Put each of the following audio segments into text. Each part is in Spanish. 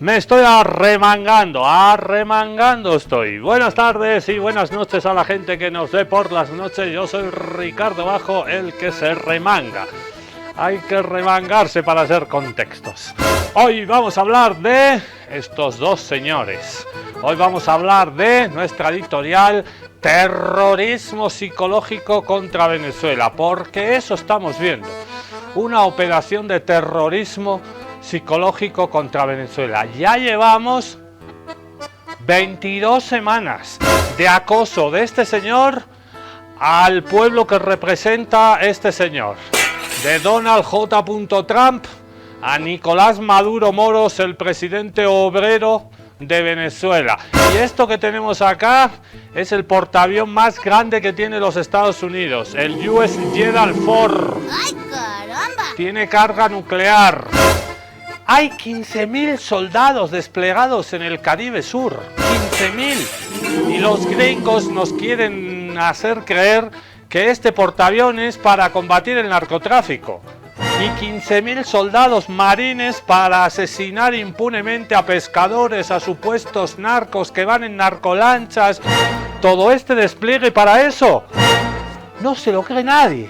Me estoy arremangando estoy. Buenas tardes y buenas noches a la gente que nos ve por las noches. Yo soy Ricardo Bajo, el que se remanga. Hay que remangarse para hacer contextos. Hoy vamos a hablar de estos dos señores. Hoy vamos a hablar de nuestra editorial Terrorismo psicológico contra Venezuela, porque eso estamos viendo. Una operación de terrorismo psicológico contra Venezuela. Ya llevamos 22 semanas de acoso de este señor al pueblo que representa este señor. De Donald J. Trump a Nicolás Maduro Moros, el presidente obrero de Venezuela. Y esto que tenemos acá es el portaavión más grande que tiene los Estados Unidos, el US Gerald Ford. ¡Ay, caramba! Tiene carga nuclear. Hay 15.000 soldados desplegados en el Caribe Sur. 15.000. Y los gringos nos quieren hacer creer que este portaavión es para combatir el narcotráfico. Y 15.000 soldados marines para asesinar impunemente a pescadores, a supuestos narcos que van en narcolanchas. Todo este despliegue para eso. No se lo cree nadie.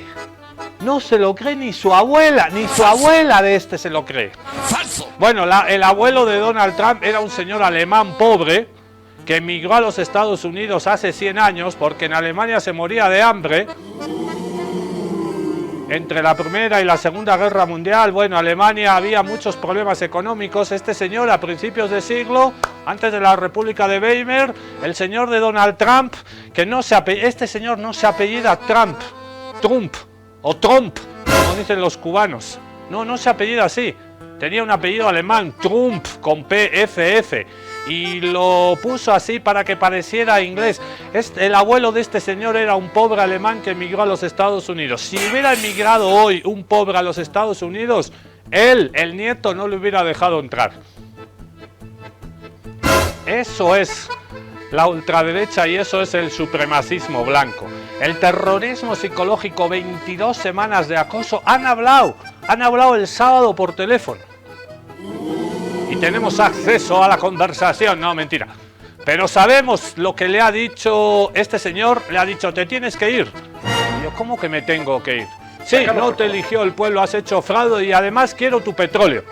No se lo cree ni su abuela de este se lo cree. ¡Falso! Bueno, el abuelo de Donald Trump era un señor alemán pobre que emigró a los Estados Unidos hace 100 años porque en Alemania se moría de hambre. Entre la Primera y la Segunda Guerra Mundial, bueno, Alemania había muchos problemas económicos. Este señor a principios de siglo, antes de la República de Weimar, el señor de Donald Trump, que no se este señor no se apellida Trump o Trump, como dicen los cubanos. No se apellida así. Tenía un apellido alemán, Trump, con PFF, y lo puso así para que pareciera inglés. El abuelo de este señor era un pobre alemán que emigró a los Estados Unidos. Si hubiera emigrado hoy un pobre a los Estados Unidos, él, el nieto, no le hubiera dejado entrar. Eso es la ultraderecha y eso es el supremacismo blanco. El terrorismo psicológico, 22 semanas de acoso. Han hablado el sábado por teléfono. Y tenemos acceso a la conversación. No, mentira. Pero sabemos lo que le ha dicho este señor. Le ha dicho, te tienes que ir. Y yo, ¿cómo que me tengo que ir? Sí, no te eligió el pueblo, has hecho fraude y además quiero tu petróleo.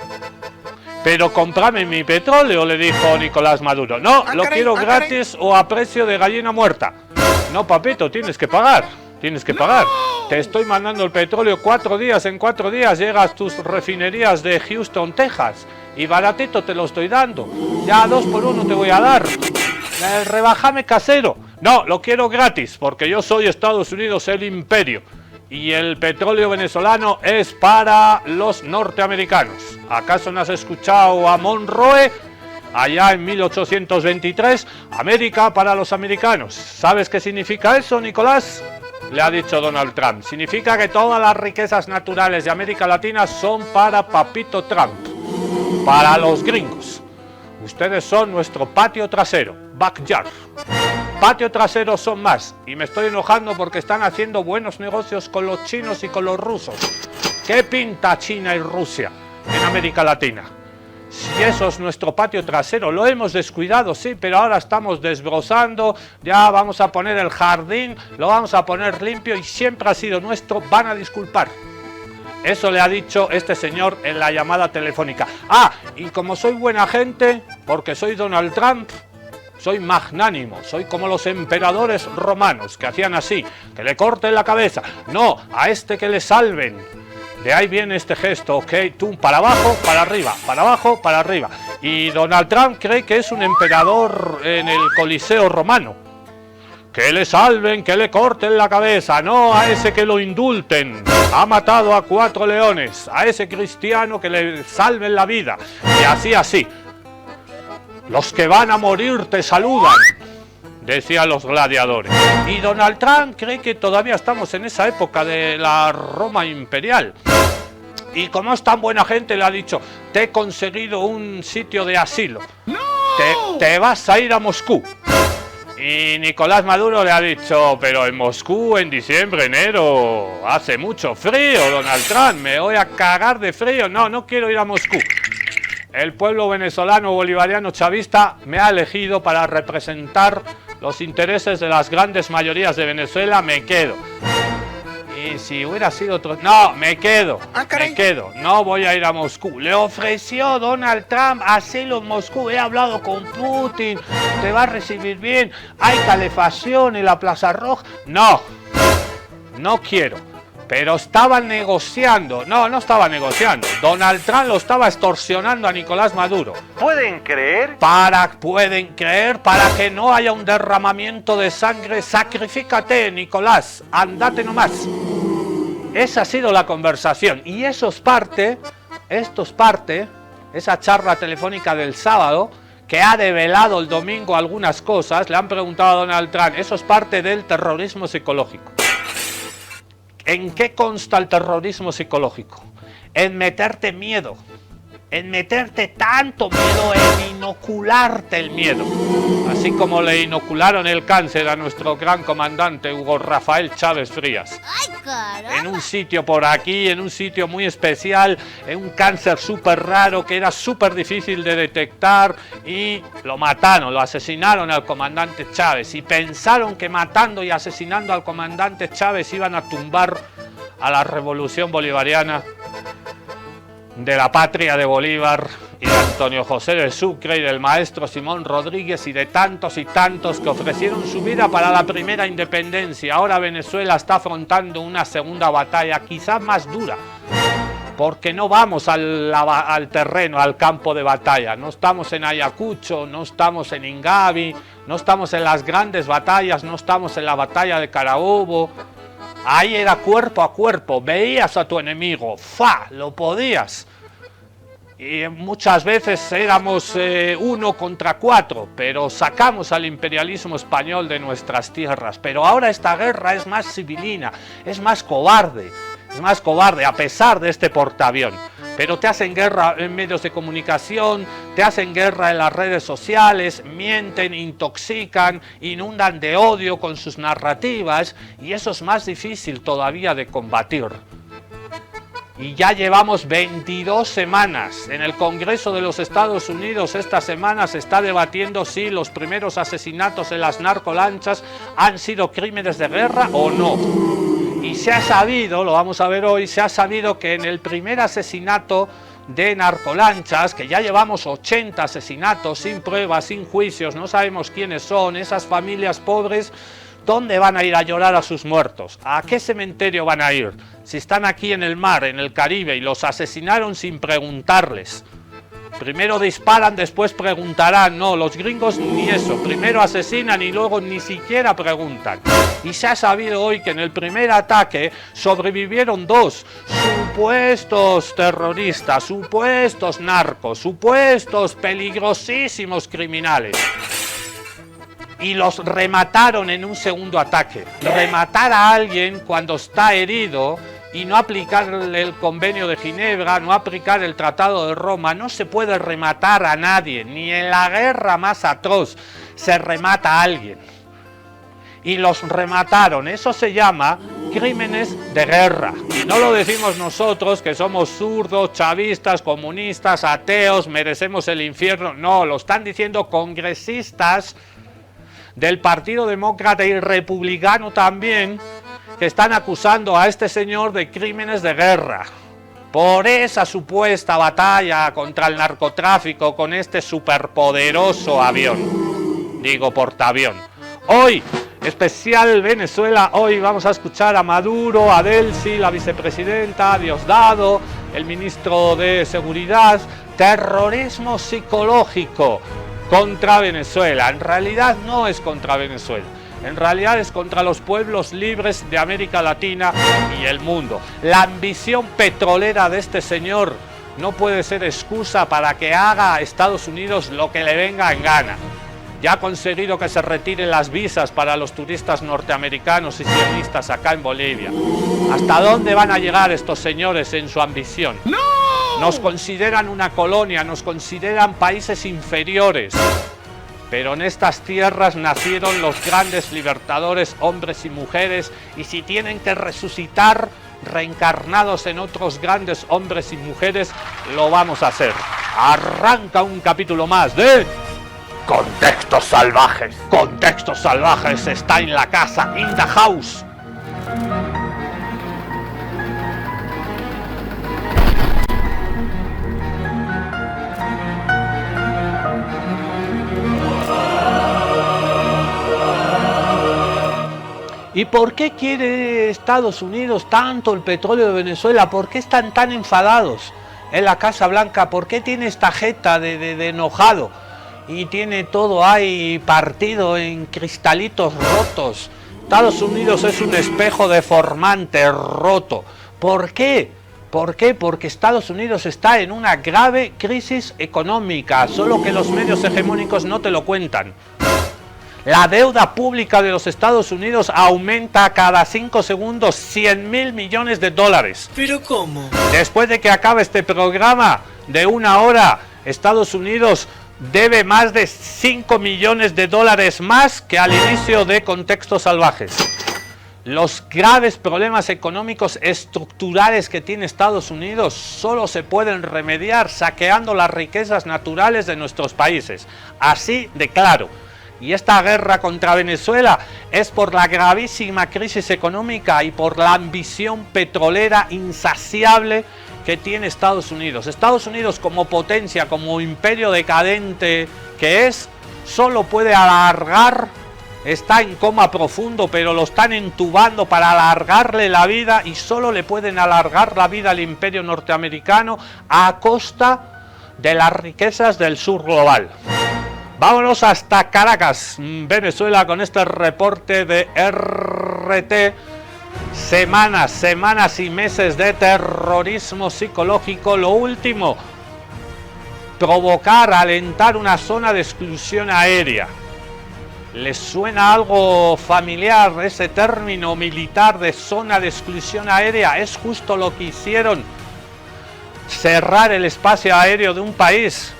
Pero cómprame mi petróleo, le dijo Nicolás Maduro. No, lo quiero gratis o a precio de gallina muerta. No, papito, tienes que pagar. Tienes que pagar. Te estoy mandando el petróleo 4 días. En 4 días llegas a tus refinerías de Houston, Texas. Y baratito te lo estoy dando. Ya 2 por 1 te voy a dar. Rebájame casero. No, lo quiero gratis, porque yo soy Estados Unidos, el imperio. Y el petróleo venezolano es para los norteamericanos. ¿Acaso no has escuchado a Monroe? Allá en 1823, América para los americanos. ¿Sabes qué significa eso, Nicolás? Le ha dicho Donald Trump. Significa que todas las riquezas naturales de América Latina son para Papito Trump. Para los gringos. Ustedes son nuestro patio trasero, backyard. Patio trasero son más. Y me estoy enojando porque están haciendo buenos negocios con los chinos y con los rusos. ¿Qué pinta China y Rusia en América Latina? Si eso es nuestro patio trasero, lo hemos descuidado, sí, pero ahora estamos desbrozando, ya vamos a poner el jardín, lo vamos a poner limpio y siempre ha sido nuestro, van a disculpar. Eso le ha dicho este señor en la llamada telefónica. Ah, y como soy buena gente, porque soy Donald Trump, soy magnánimo, soy como los emperadores romanos que hacían así, que le corten la cabeza. No, a este que le salven. De ahí viene este gesto, ok, tú para abajo, para arriba, para abajo, para arriba. Y Donald Trump cree que es un emperador en el Coliseo romano. Que le salven, que le corten la cabeza, no a ese que lo indulten. Ha matado a 4 leones, a ese cristiano que le salven la vida. Y así. Los que van a morir te saludan, decían los gladiadores. Y Donald Trump cree que todavía estamos en esa época de la Roma imperial. Y como es tan buena gente, le ha dicho, te he conseguido un sitio de asilo. ¡No! Te vas a ir a Moscú. Y Nicolás Maduro le ha dicho, pero en Moscú, en diciembre, enero, hace mucho frío, Donald Trump, me voy a cagar de frío. No quiero ir a Moscú. el pueblo venezolano bolivariano chavista me ha elegido para representar los intereses de las grandes mayorías de Venezuela, me quedo. Y si hubiera sido otro... No, me quedo, no voy a ir a Moscú. Le ofreció Donald Trump hacerlo en Moscú, he hablado con Putin, te va a recibir bien, hay calefacción en la Plaza Roja. No quiero. Pero estaban negociando, no estaba negociando, Donald Trump lo estaba extorsionando a Nicolás Maduro. ¿Pueden creer? Pueden creer, para que no haya un derramamiento de sangre, sacrifícate, Nicolás, andate nomás. Esa ha sido la conversación, y esto es parte, esa charla telefónica del sábado, que ha develado el domingo algunas cosas. Le han preguntado a Donald Trump, eso es parte del terrorismo psicológico. ¿En qué consta el terrorismo psicológico? En meterte miedo, en meterte tanto miedo, en inocularte el miedo. Así como le inocularon el cáncer a nuestro gran comandante Hugo Rafael Chávez Frías. ¡Ay, caramba! En un sitio por aquí, en un sitio muy especial, en un cáncer súper raro que era súper difícil de detectar, y lo mataron, lo asesinaron al comandante Chávez, y pensaron que matando y asesinando al comandante Chávez iban a tumbar a la revolución bolivariana de la patria de Bolívar y de Antonio José de Sucre y del maestro Simón Rodríguez y de tantos y tantos que ofrecieron su vida para la primera independencia. Ahora Venezuela está afrontando una segunda batalla, quizás más dura, porque no vamos al terreno, al campo de batalla. No estamos en Ayacucho, no estamos en Ingavi, no estamos en las grandes batallas, no estamos en la batalla de Carabobo. Ahí era cuerpo a cuerpo, veías a tu enemigo, lo podías. Y muchas veces éramos 1 contra 4, pero sacamos al imperialismo español de nuestras tierras. Pero ahora esta guerra es más civilina, es más cobarde, a pesar de este portaavión. Pero te hacen guerra en medios de comunicación, te hacen guerra en las redes sociales, mienten, intoxican, inundan de odio con sus narrativas, y eso es más difícil todavía de combatir. Y ya llevamos 22 semanas. En el Congreso de los Estados Unidos esta semana se está debatiendo si los primeros asesinatos en las narcolanchas han sido crímenes de guerra o no. Y se ha sabido, lo vamos a ver hoy, se ha sabido que en el primer asesinato de narcolanchas, que ya llevamos 80 asesinatos sin pruebas, sin juicios, no sabemos quiénes son, esas familias pobres, ¿dónde van a ir a llorar a sus muertos? ¿A qué cementerio van a ir? Si están aquí en el mar, en el Caribe, y los asesinaron sin preguntarles. Primero disparan, después preguntarán. No, los gringos ni eso. Primero asesinan y luego ni siquiera preguntan. Y se ha sabido hoy que en el primer ataque sobrevivieron 2 supuestos terroristas, supuestos narcos, supuestos peligrosísimos criminales. Y los remataron en un segundo ataque. Rematar a alguien cuando está herido y no aplicarle el convenio de Ginebra, no aplicar el Tratado de Roma, no se puede rematar a nadie, ni en la guerra más atroz se remata a alguien. Y los remataron, eso se llama crímenes de guerra. Y no lo decimos nosotros, que somos zurdos, chavistas, comunistas, ateos, merecemos el infierno. No, lo están diciendo congresistas del Partido Demócrata y Republicano también, que están acusando a este señor de crímenes de guerra por esa supuesta batalla contra el narcotráfico con este superpoderoso avión, digo portaavión. Hoy, especial Venezuela, hoy vamos a escuchar a Maduro, a Delcy, la vicepresidenta, a Diosdado, el ministro de Seguridad. Terrorismo psicológico contra Venezuela. En realidad no es contra Venezuela. En realidad es contra los pueblos libres de América Latina y el mundo. La ambición petrolera de este señor no puede ser excusa para que haga a Estados Unidos lo que le venga en gana. Ya ha conseguido que se retiren las visas para los turistas norteamericanos y sionistas acá en Bolivia. ¿Hasta dónde van a llegar estos señores en su ambición? ¡No! Nos consideran una colonia, nos consideran países inferiores. Pero en estas tierras nacieron los grandes libertadores, hombres y mujeres, y si tienen que resucitar reencarnados en otros grandes hombres y mujeres, lo vamos a hacer. Arranca un capítulo más de Contextos Salvajes. Contextos Salvajes está en la casa, in the house. ¿Y por qué quiere Estados Unidos tanto el petróleo de Venezuela? ¿Por qué están tan enfadados en la Casa Blanca? ¿Por qué tiene esta jeta de enojado? Y tiene todo ahí partido en cristalitos rotos. Estados Unidos es un espejo deformante, roto. ¿Por qué? ¿Por qué? Porque Estados Unidos está en una grave crisis económica, solo que los medios hegemónicos no te lo cuentan. La deuda pública de los Estados Unidos aumenta cada 5 segundos 100.000 millones de dólares. ¿Pero cómo? Después de que acabe este programa de 1 hora, Estados Unidos debe más de 5 millones de dólares más que al inicio de Contextos Salvajes. Los graves problemas económicos estructurales que tiene Estados Unidos solo se pueden remediar saqueando las riquezas naturales de nuestros países. Así de claro. Y esta guerra contra Venezuela es por la gravísima crisis económica y por la ambición petrolera insaciable que tiene Estados Unidos. Estados Unidos, como potencia, como imperio decadente que es, solo puede alargar, está en coma profundo, pero lo están entubando para alargarle la vida y solo le pueden alargar la vida al imperio norteamericano a costa de las riquezas del sur global. Vámonos hasta Caracas, Venezuela, con este reporte de RT. Semanas y meses de terrorismo psicológico. Lo último, provocar, alentar una zona de exclusión aérea. ¿Les suena algo familiar ese término militar de zona de exclusión aérea? Es justo lo que hicieron. Cerrar el espacio aéreo de un país.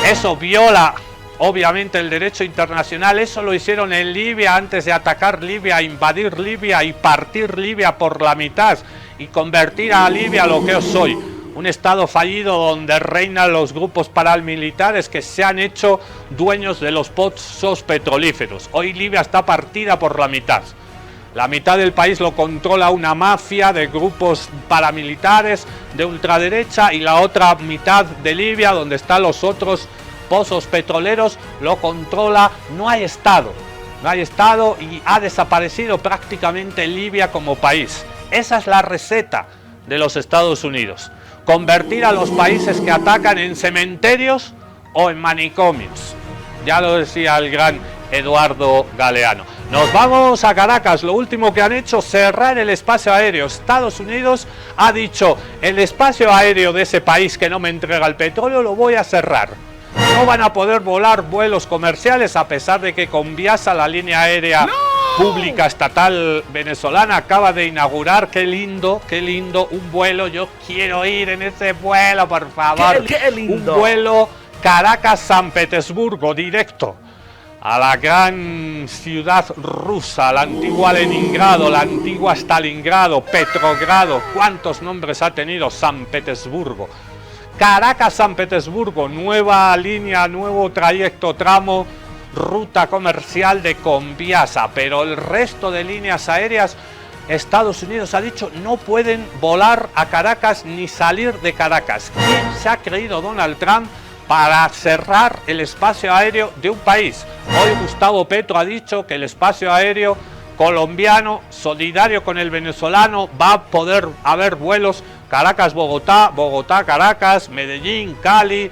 Eso viola obviamente el derecho internacional. Eso lo hicieron en Libia antes de atacar Libia, invadir Libia y partir Libia por la mitad y convertir a Libia lo que es hoy, un estado fallido donde reinan los grupos paramilitares que se han hecho dueños de los pozos petrolíferos. Hoy Libia está partida por la mitad. La mitad del país lo controla una mafia de grupos paramilitares de ultraderecha y la otra mitad de Libia, donde están los otros pozos petroleros, lo controla. No hay Estado y ha desaparecido prácticamente Libia como país. Esa es la receta de los Estados Unidos: convertir a los países que atacan en cementerios o en manicomios. Ya lo decía el gran Eduardo Galeano. Nos vamos a Caracas. Lo último que han hecho, cerrar el espacio aéreo. Estados Unidos ha dicho: el espacio aéreo de ese país que no me entrega el petróleo lo voy a cerrar. No van a poder volar vuelos comerciales, a pesar de que Conviasa, la línea aérea pública estatal venezolana, acaba de inaugurar, qué lindo, un vuelo. Yo quiero ir en ese vuelo, por favor. Qué lindo. Un vuelo Caracas-San Petersburgo, directo a la gran ciudad rusa, la antigua Leningrado, la antigua Stalingrado, Petrogrado. ¿Cuántos nombres ha tenido San Petersburgo? Caracas-San Petersburgo, nueva línea, nuevo trayecto, tramo, ruta comercial de Conviasa, pero el resto de líneas aéreas, Estados Unidos ha dicho, no pueden volar a Caracas ni salir de Caracas. ¿Quién se ha creído Donald Trump para cerrar el espacio aéreo de un país? Hoy Gustavo Petro ha dicho que el espacio aéreo colombiano, solidario con el venezolano, va a poder haber vuelos Caracas-Bogotá, Bogotá-Caracas, Medellín, Cali.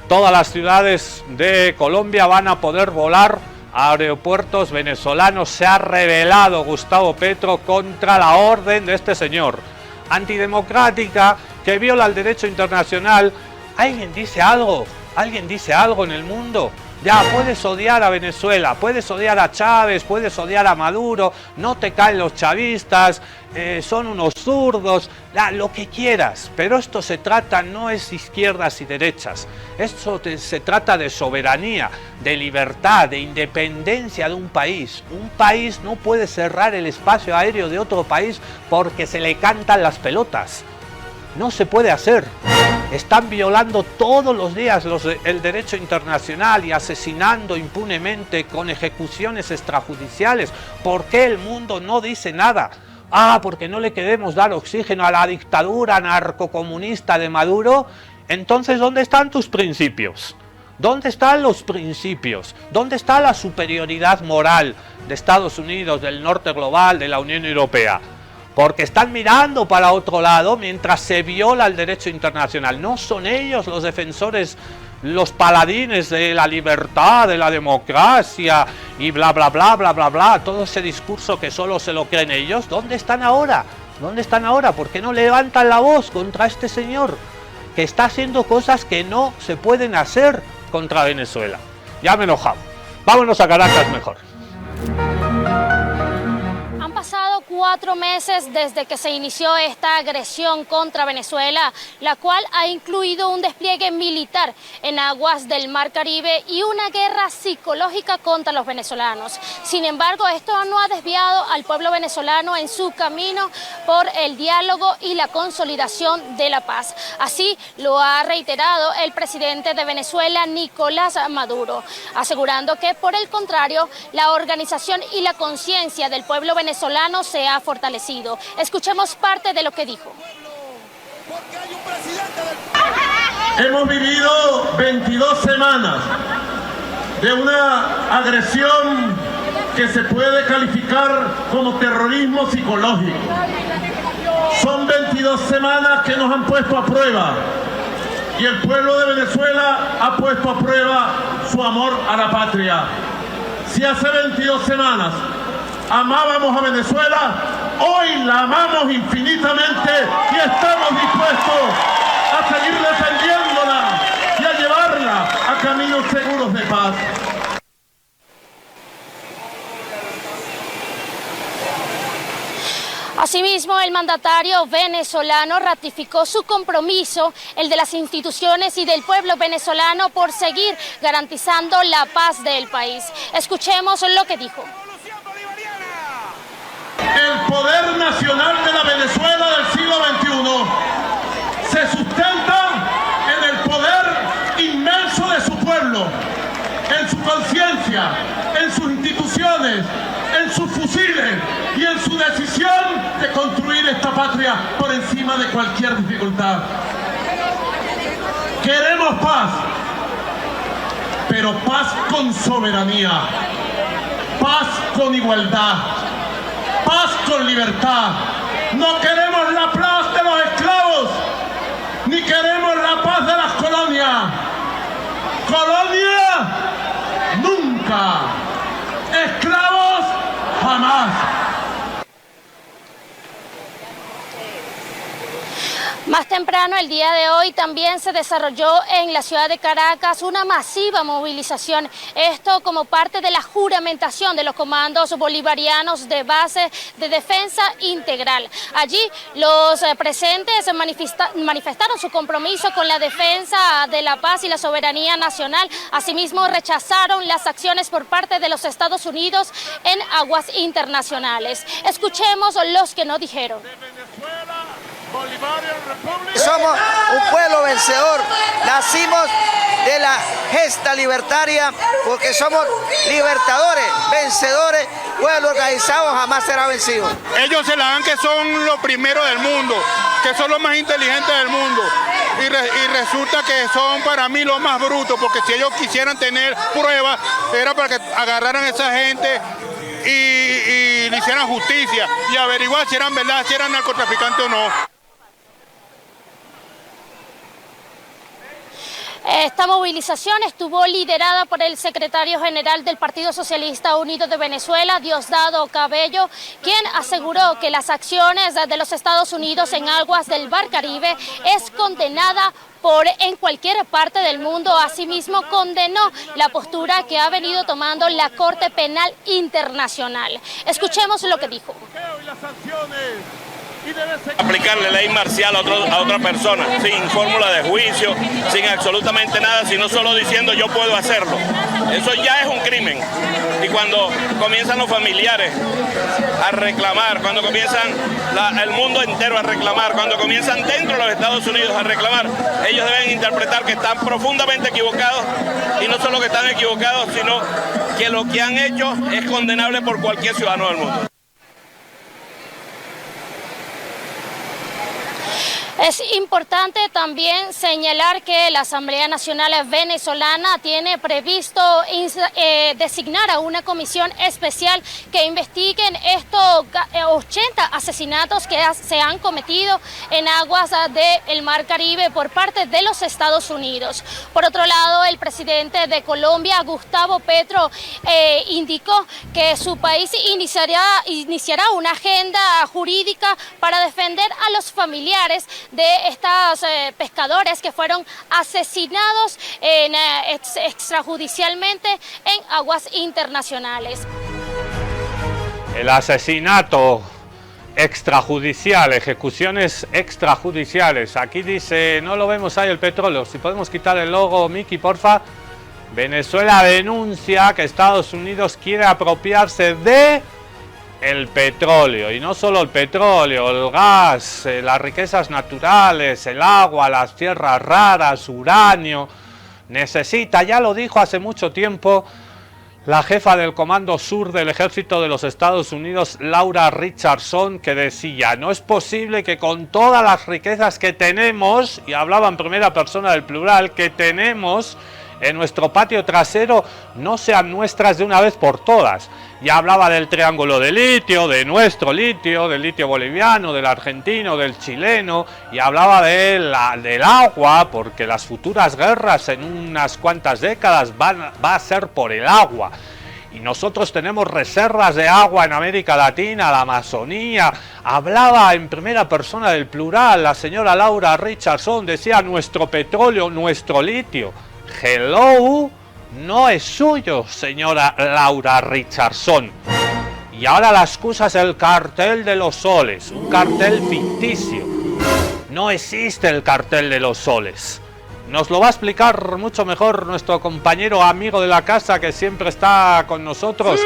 Todas las ciudades de Colombia van a poder volar a aeropuertos venezolanos. Se ha rebelado Gustavo Petro contra la orden de este señor, antidemocrática, que viola el derecho internacional. ¿Alguien dice algo? ¿Alguien dice algo en el mundo? Ya, puedes odiar a Venezuela, puedes odiar a Chávez, puedes odiar a Maduro, no te caen los chavistas, son unos zurdos, lo que quieras, pero esto se trata, no es izquierdas y derechas, esto se trata de soberanía, de libertad, de independencia de un país. Un país no puede cerrar el espacio aéreo de otro país porque se le cantan las pelotas, no se puede hacer. están violando todos los días el derecho internacional y asesinando impunemente con ejecuciones extrajudiciales. ¿Por qué el mundo no dice nada? Ah, porque no le queremos dar oxígeno a la dictadura narcocomunista de Maduro. Entonces, ¿dónde están tus principios? ¿Dónde están los principios? ¿Dónde está la superioridad moral de Estados Unidos, del norte global, de la Unión Europea? Porque están mirando para otro lado mientras se viola el derecho internacional. No son ellos los defensores, los paladines de la libertad, de la democracia y bla, bla, bla, bla, bla, bla. Todo ese discurso que solo se lo creen ellos. ¿Dónde están ahora? ¿Dónde están ahora? ¿Por qué no levantan la voz contra este señor que está haciendo cosas que no se pueden hacer contra Venezuela? Ya me he enojado. Vámonos a Caracas mejor. Han pasado 4 meses desde que se inició esta agresión contra Venezuela, la cual ha incluido un despliegue militar en aguas del Mar Caribe y una guerra psicológica contra los venezolanos. Sin embargo, esto no ha desviado al pueblo venezolano en su camino por el diálogo y la consolidación de la paz. Así lo ha reiterado el presidente de Venezuela, Nicolás Maduro, asegurando que, por el contrario, la organización y la conciencia del pueblo venezolano se ha fortalecido. Escuchemos parte de lo que dijo. Hemos vivido 22 semanas de una agresión que se puede calificar como terrorismo psicológico. Son 22 semanas que nos han puesto a prueba y el pueblo de Venezuela ha puesto a prueba su amor a la patria. Si hace 22 semanas amábamos a Venezuela, hoy la amamos infinitamente y estamos dispuestos a seguir defendiéndola y a llevarla a caminos seguros de paz. Asimismo, el mandatario venezolano ratificó su compromiso, el de las instituciones y del pueblo venezolano, por seguir garantizando la paz del país. Escuchemos lo que dijo. El poder nacional de la Venezuela del siglo XXI se sustenta en el poder inmenso de su pueblo, en su conciencia, en sus instituciones, en sus fusiles y en su decisión de construir esta patria por encima de cualquier dificultad. Queremos paz, pero paz con soberanía, paz con igualdad, paz con libertad. No queremos la paz de los esclavos, ni queremos la paz de las colonias. Colonia, nunca. Esclavos, jamás. Más temprano, el día de hoy, también se desarrolló en la ciudad de Caracas una masiva movilización. Esto como parte de la juramentación de los comandos bolivarianos de base de defensa integral. Allí los presentes manifestaron su compromiso con la defensa de la paz y la soberanía nacional. Asimismo, rechazaron las acciones por parte de los Estados Unidos en aguas internacionales. Escuchemos los que no dijeron. Somos un pueblo vencedor, nacimos de la gesta libertaria porque somos libertadores, vencedores, pueblo organizado jamás será vencido. Ellos se la dan que son los primeros del mundo, que son los más inteligentes del mundo y resulta que son para mí los más brutos, porque si ellos quisieran tener pruebas era para que agarraran a esa gente y le hicieran justicia y averiguar si eran verdad, si eran narcotraficantes o no. Esta movilización estuvo liderada por el secretario general del Partido Socialista Unido de Venezuela, Diosdado Cabello, quien aseguró que las acciones de los Estados Unidos en aguas del Mar Caribe es condenada en cualquier parte del mundo. Asimismo, condenó la postura que ha venido tomando la Corte Penal Internacional. Escuchemos lo que dijo. Aplicarle ley marcial a otra persona, sin fórmula de juicio, sin absolutamente nada, sino solo diciendo yo puedo hacerlo. Eso ya es un crimen. Y cuando comienzan los familiares a reclamar, cuando comienzan el mundo entero a reclamar, cuando comienzan dentro de los Estados Unidos a reclamar, ellos deben interpretar que están profundamente equivocados, y no solo que están equivocados, sino que lo que han hecho es condenable por cualquier ciudadano del mundo. Es importante también señalar que la Asamblea Nacional Venezolana tiene previsto designar a una comisión especial que investiguen estos 80 asesinatos que se han cometido en aguas del Mar Caribe por parte de los Estados Unidos. Por otro lado, el presidente de Colombia, Gustavo Petro, indicó que su país iniciará una agenda jurídica para defender a los familiares de estos pescadores que fueron asesinados extrajudicialmente en aguas internacionales. El asesinato extrajudicial, ejecuciones extrajudiciales. Aquí dice, no lo vemos ahí el petróleo. Si podemos quitar el logo, Miki, porfa. Venezuela denuncia que Estados Unidos quiere apropiarse de el petróleo, y no solo el petróleo, el gas, las riquezas naturales, el agua, las tierras raras, uranio. Necesita, ya lo dijo hace mucho tiempo la jefa del Comando Sur del Ejército de los Estados Unidos, Laura Richardson, que decía, no es posible que con todas las riquezas que tenemos, y hablaba en primera persona del plural, que tenemos en nuestro patio trasero, no sean nuestras de una vez por todas. Y hablaba del triángulo de litio, de nuestro litio, del litio boliviano, del argentino, del chileno, y hablaba del agua, porque las futuras guerras en unas cuantas décadas va a ser por el agua. Y nosotros tenemos reservas de agua en América Latina, la Amazonía. Hablaba en primera persona del plural, la señora Laura Richardson decía nuestro petróleo, nuestro litio. Hello, no es suyo, señora Laura Richardson. Y ahora la excusa es el cartel de los soles, un cartel ficticio. No existe el cartel de los soles. Nos lo va a explicar mucho mejor nuestro compañero amigo de la casa que siempre está con nosotros,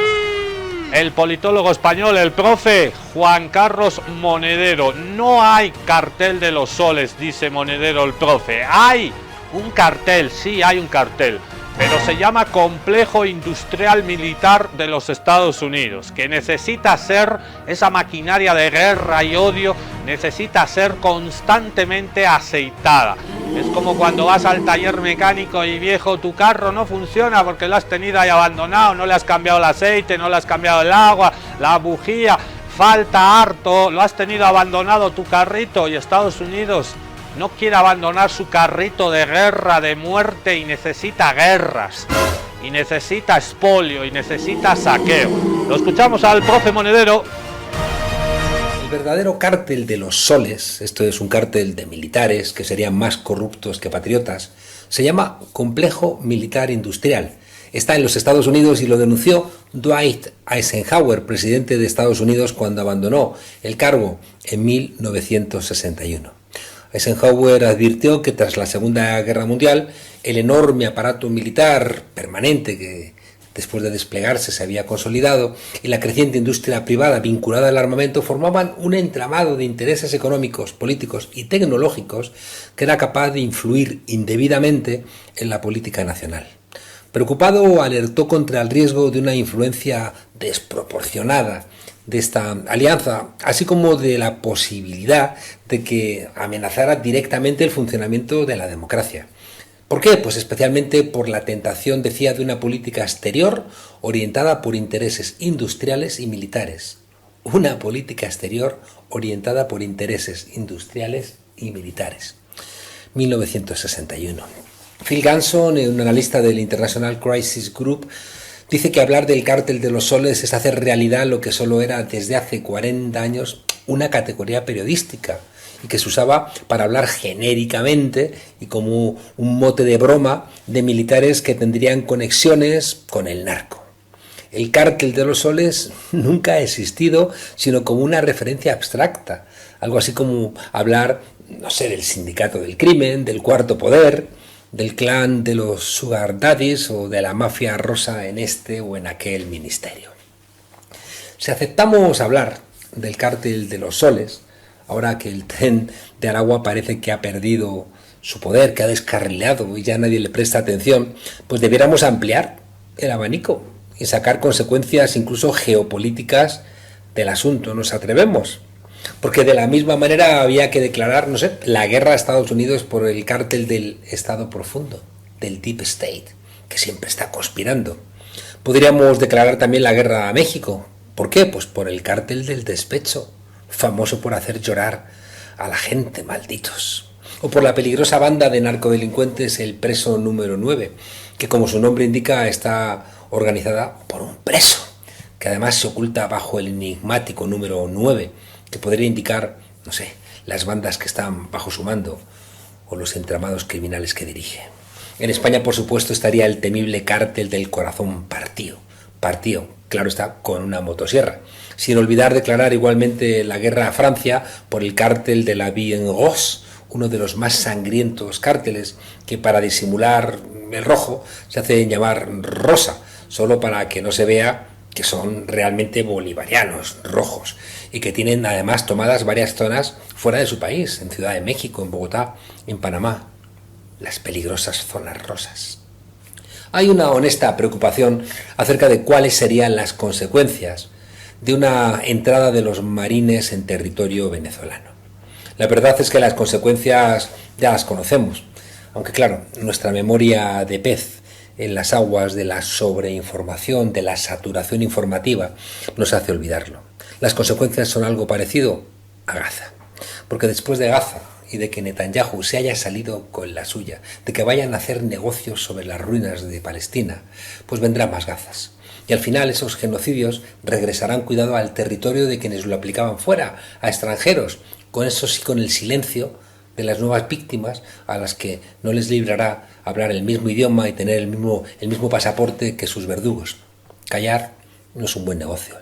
el politólogo español, el profe Juan Carlos Monedero. No hay cartel de los soles, dice Monedero el profe. Hay un cartel, sí hay un cartel, pero se llama Complejo Industrial Militar de los Estados Unidos, que necesita ser, esa maquinaria de guerra y odio, necesita ser constantemente aceitada. Es como cuando vas al taller mecánico y viejo, tu carro no funciona porque lo has tenido ahí abandonado, no le has cambiado el aceite, no le has cambiado el agua, la bujía, falta harto, lo has tenido abandonado tu carrito, y Estados Unidos no quiere abandonar su carrito de guerra, de muerte, y necesita guerras, y necesita expolio, y necesita saqueo. Lo escuchamos al profe Monedero. El verdadero cártel de los soles, esto es un cártel de militares que serían más corruptos que patriotas, se llama Complejo Militar Industrial. Está en los Estados Unidos y lo denunció Dwight Eisenhower, presidente de Estados Unidos, cuando abandonó el cargo en 1961. Eisenhower advirtió que tras la Segunda Guerra Mundial, el enorme aparato militar permanente que después de desplegarse se había consolidado y la creciente industria privada vinculada al armamento formaban un entramado de intereses económicos, políticos y tecnológicos que era capaz de influir indebidamente en la política nacional. Preocupado, alertó contra el riesgo de una influencia desproporcionada de esta alianza, así como de la posibilidad de que amenazara directamente el funcionamiento de la democracia. ¿Por qué? Pues especialmente por la tentación, decía, de una política exterior orientada por intereses industriales y militares. Una política exterior orientada por intereses industriales y militares. 1961. Phil Ganson, un analista del International Crisis Group, dice que hablar del cártel de los soles es hacer realidad lo que solo era desde hace 40 años una categoría periodística y que se usaba para hablar genéricamente y como un mote de broma de militares que tendrían conexiones con el narco. El cártel de los soles nunca ha existido, sino como una referencia abstracta. Algo así como hablar, no sé, del sindicato del crimen, del cuarto poder, del clan de los sugar daddies o de la mafia rosa en este o en aquel ministerio. Si aceptamos hablar del cártel de los soles, ahora que el tren de Aragua parece que ha perdido su poder, que ha descarrilado y ya nadie le presta atención, pues debiéramos ampliar el abanico y sacar consecuencias incluso geopolíticas del asunto. ¿Nos atrevemos? Porque de la misma manera había que declarar, no sé, la guerra a Estados Unidos por el cártel del Estado Profundo, del Deep State, que siempre está conspirando. Podríamos declarar también la guerra a México. ¿Por qué? Pues por el cártel del despecho, famoso por hacer llorar a la gente, malditos. O por la peligrosa banda de narcodelincuentes El Preso número 9, que como su nombre indica está organizada por un preso, que además se oculta bajo el enigmático número 9, que podría indicar, no sé, las bandas que están bajo su mando o los entramados criminales que dirige. En España, por supuesto, estaría el temible cártel del corazón partido, claro está, con una motosierra, sin olvidar declarar igualmente la guerra a Francia por el cártel de la Vie en Rose, uno de los más sangrientos cárteles que para disimular el rojo se hacen llamar rosa, solo para que no se vea que son realmente bolivarianos, rojos, y que tienen además tomadas varias zonas fuera de su país, en Ciudad de México, en Bogotá, en Panamá, las peligrosas zonas rosas. Hay una honesta preocupación acerca de cuáles serían las consecuencias de una entrada de los marines en territorio venezolano. La verdad es que las consecuencias ya las conocemos, aunque claro, nuestra memoria de pez en las aguas de la sobreinformación, de la saturación informativa, nos hace olvidarlo. Las consecuencias son algo parecido a Gaza, porque después de Gaza y de que Netanyahu se haya salido con la suya, de que vayan a hacer negocios sobre las ruinas de Palestina, pues vendrán más Gazas. Y al final esos genocidios regresarán, cuidado, al territorio de quienes lo aplicaban fuera, a extranjeros, con eso sí, con el silencio de las nuevas víctimas a las que no les librará hablar el mismo idioma y tener el mismo pasaporte que sus verdugos. Callar no es un buen negocio.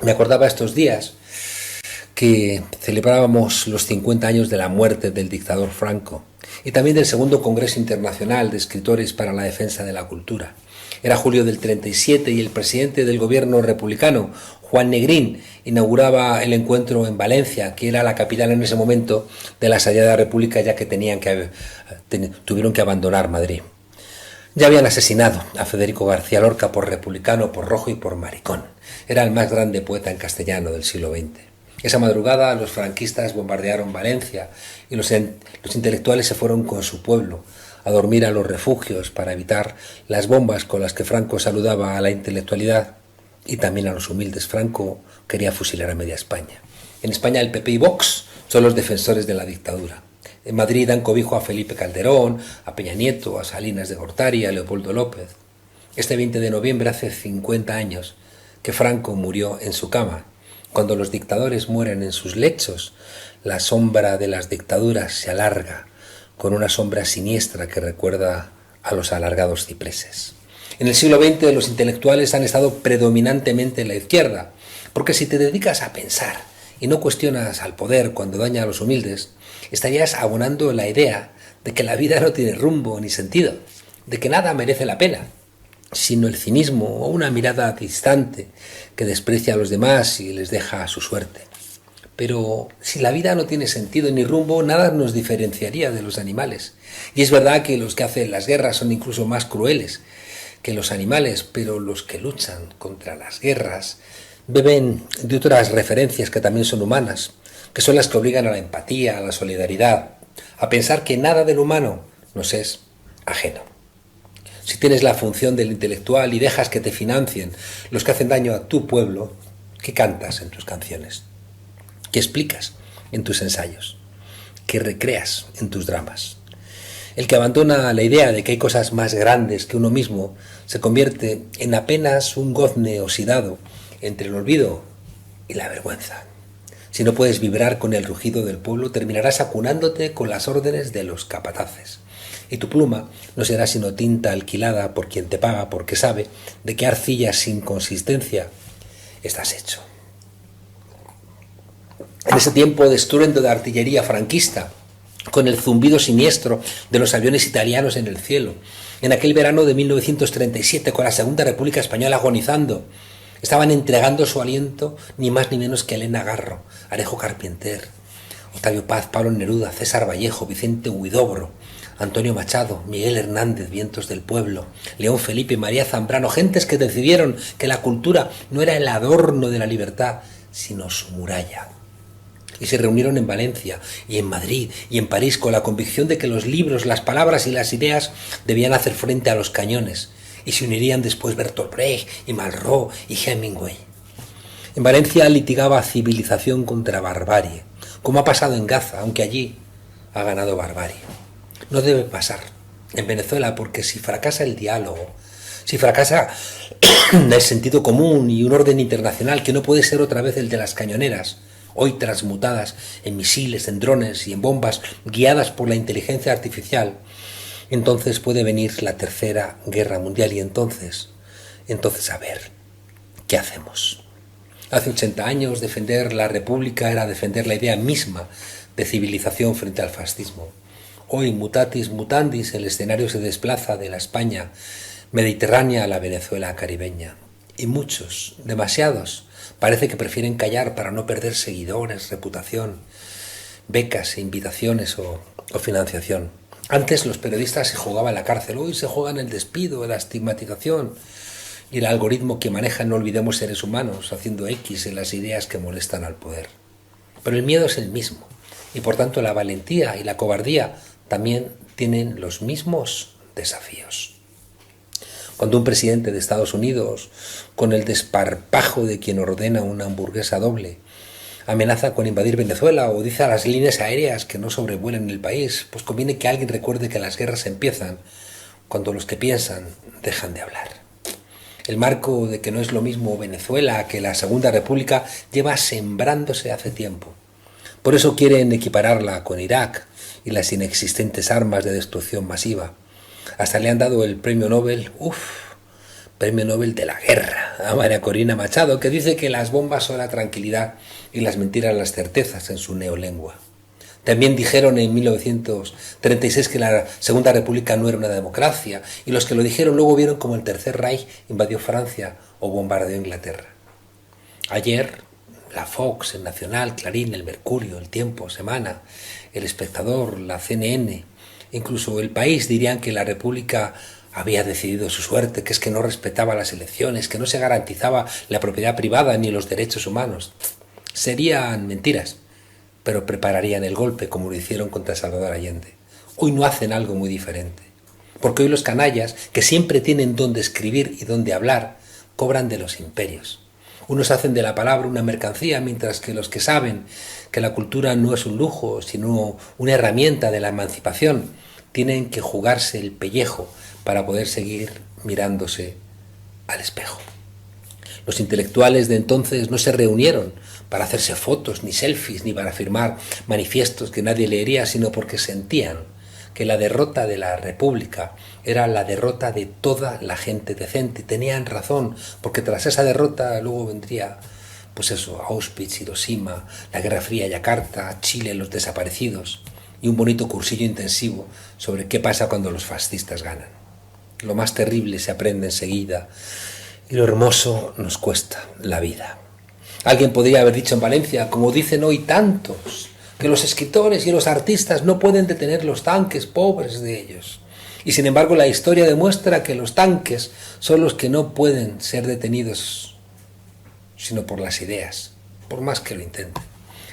Me acordaba estos días que celebrábamos los 50 años de la muerte del dictador Franco y también del segundo Congreso Internacional de Escritores para la Defensa de la Cultura. Era julio del 37 y el presidente del gobierno republicano, Juan Negrín, inauguraba el encuentro en Valencia, que era la capital en ese momento de la asediada república, ya que tuvieron que abandonar Madrid. Ya habían asesinado a Federico García Lorca por republicano, por rojo y por maricón. Era el más grande poeta en castellano del siglo XX. Esa madrugada los franquistas bombardearon Valencia y los intelectuales se fueron con su pueblo a dormir a los refugios para evitar las bombas con las que Franco saludaba a la intelectualidad y también a los humildes. Franco quería fusilar a media España. En España el PP y Vox son los defensores de la dictadura. En Madrid dan cobijo a Felipe Calderón, a Peña Nieto, a Salinas de Gortari, a Leopoldo López. Este 20 de noviembre hace 50 años que Franco murió en su cama. Cuando los dictadores mueren en sus lechos, la sombra de las dictaduras se alarga con una sombra siniestra que recuerda a los alargados cipreses. En el siglo XX los intelectuales han estado predominantemente en la izquierda, porque si te dedicas a pensar y no cuestionas al poder cuando daña a los humildes, estarías abonando la idea de que la vida no tiene rumbo ni sentido, de que nada merece la pena, sino el cinismo o una mirada distante que desprecia a los demás y les deja a su suerte. Pero si la vida no tiene sentido ni rumbo, nada nos diferenciaría de los animales. Y es verdad que los que hacen las guerras son incluso más crueles que los animales, pero los que luchan contra las guerras beben de otras referencias que también son humanas, que son las que obligan a la empatía, a la solidaridad, a pensar que nada del humano nos es ajeno. Si tienes la función del intelectual y dejas que te financien los que hacen daño a tu pueblo, ¿qué cantas en tus canciones? ¿Qué explicas en tus ensayos? ¿Qué recreas en tus dramas? El que abandona la idea de que hay cosas más grandes que uno mismo se convierte en apenas un gozne oxidado entre el olvido y la vergüenza. Si no puedes vibrar con el rugido del pueblo, terminarás acunándote con las órdenes de los capataces. y tu pluma no será sino tinta alquilada por quien te paga porque sabe de qué arcilla sin consistencia estás hecho. En ese tiempo de estruendo de artillería franquista, con el zumbido siniestro de los aviones italianos en el cielo, en aquel verano de 1937, con la Segunda República Española agonizando, estaban entregando su aliento ni más ni menos que Elena Garro, Alejo Carpentier, Octavio Paz, Pablo Neruda, César Vallejo, Vicente Huidobro, Antonio Machado, Miguel Hernández, Vientos del Pueblo, León Felipe, María Zambrano, gentes que decidieron que la cultura no era el adorno de la libertad, sino su muralla. Y se reunieron en Valencia y en Madrid y en París con la convicción de que los libros, las palabras y las ideas debían hacer frente a los cañones, y se unirían después Bertolt Brecht y Malraux y Hemingway. En Valencia litigaba civilización contra barbarie, como ha pasado en Gaza, aunque allí ha ganado barbarie. No debe pasar en Venezuela, porque si fracasa el diálogo, si fracasa el sentido común y un orden internacional que no puede ser otra vez el de las cañoneras, hoy transmutadas en misiles, en drones y en bombas guiadas por la inteligencia artificial, entonces puede venir la Tercera Guerra Mundial y entonces a ver, ¿qué hacemos? Hace 80 años defender la República era defender la idea misma de civilización frente al fascismo. Hoy, mutatis mutandis, el escenario se desplaza de la España mediterránea a la Venezuela caribeña. Y muchos, demasiados, parece que prefieren callar para no perder seguidores, reputación, becas, invitaciones o financiación. Antes los periodistas se jugaban la cárcel, hoy se juegan el despido, la estigmatización y el algoritmo que manejan, no olvidemos, seres humanos, haciendo X en las ideas que molestan al poder. Pero el miedo es el mismo y por tanto la valentía y la cobardía también tienen los mismos desafíos. Cuando un presidente de Estados Unidos, con el desparpajo de quien ordena una hamburguesa doble, amenaza con invadir Venezuela o dice a las líneas aéreas que no sobrevuelen el país, pues conviene que alguien recuerde que las guerras empiezan cuando los que piensan dejan de hablar. El marco de que no es lo mismo Venezuela que la Segunda República lleva sembrándose hace tiempo. Por eso quieren equipararla con Irak y las inexistentes armas de destrucción masiva. Hasta le han dado el premio Nobel, premio Nobel de la guerra, a María Corina Machado, que dice que las bombas son la tranquilidad y las mentiras las certezas en su neolengua. También dijeron en 1936 que la Segunda República no era una democracia, y los que lo dijeron luego vieron como el Tercer Reich invadió Francia o bombardeó Inglaterra. Ayer, la Fox, el Nacional, Clarín, el Mercurio, el Tiempo, Semana, el Espectador, la CNN, incluso El País dirían que la República había decidido su suerte, que es que no respetaba las elecciones, que no se garantizaba la propiedad privada ni los derechos humanos. Serían mentiras, pero prepararían el golpe como lo hicieron contra Salvador Allende. Hoy no hacen algo muy diferente, porque hoy los canallas, que siempre tienen dónde escribir y dónde hablar, cobran de los imperios. Unos hacen de la palabra una mercancía, mientras que los que saben que la cultura no es un lujo, sino una herramienta de la emancipación, tienen que jugarse el pellejo para poder seguir mirándose al espejo. Los intelectuales de entonces no se reunieron para hacerse fotos, ni selfies, ni para firmar manifiestos que nadie leería, sino porque sentían que la derrota de la República era la derrota de toda la gente decente. Y tenían razón, porque tras esa derrota luego vendría, Auschwitz, Hiroshima, la Guerra Fría, Yakarta, Chile, los desaparecidos, y un bonito cursillo intensivo sobre qué pasa cuando los fascistas ganan. Lo más terrible se aprende enseguida, y lo hermoso nos cuesta la vida. Alguien podría haber dicho en Valencia, como dicen hoy tantos, que los escritores y los artistas no pueden detener los tanques, pobres de ellos. Y sin embargo la historia demuestra que los tanques son los que no pueden ser detenidos, sino por las ideas, por más que lo intenten.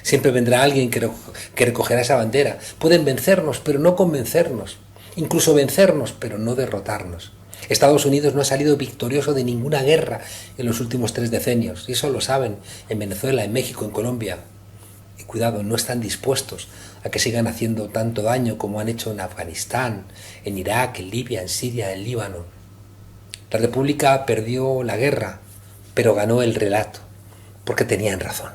Siempre vendrá alguien que recogerá esa bandera. Pueden vencernos, pero no convencernos. Incluso vencernos, pero no derrotarnos. Estados Unidos no ha salido victorioso de ninguna guerra en los últimos 3 decenios. Y eso lo saben en Venezuela, en México, en Colombia. Y cuidado, no están dispuestos a que sigan haciendo tanto daño como han hecho en Afganistán, en Irak, en Libia, en Siria, en Líbano. La República perdió la guerra, pero ganó el relato, porque tenían razón.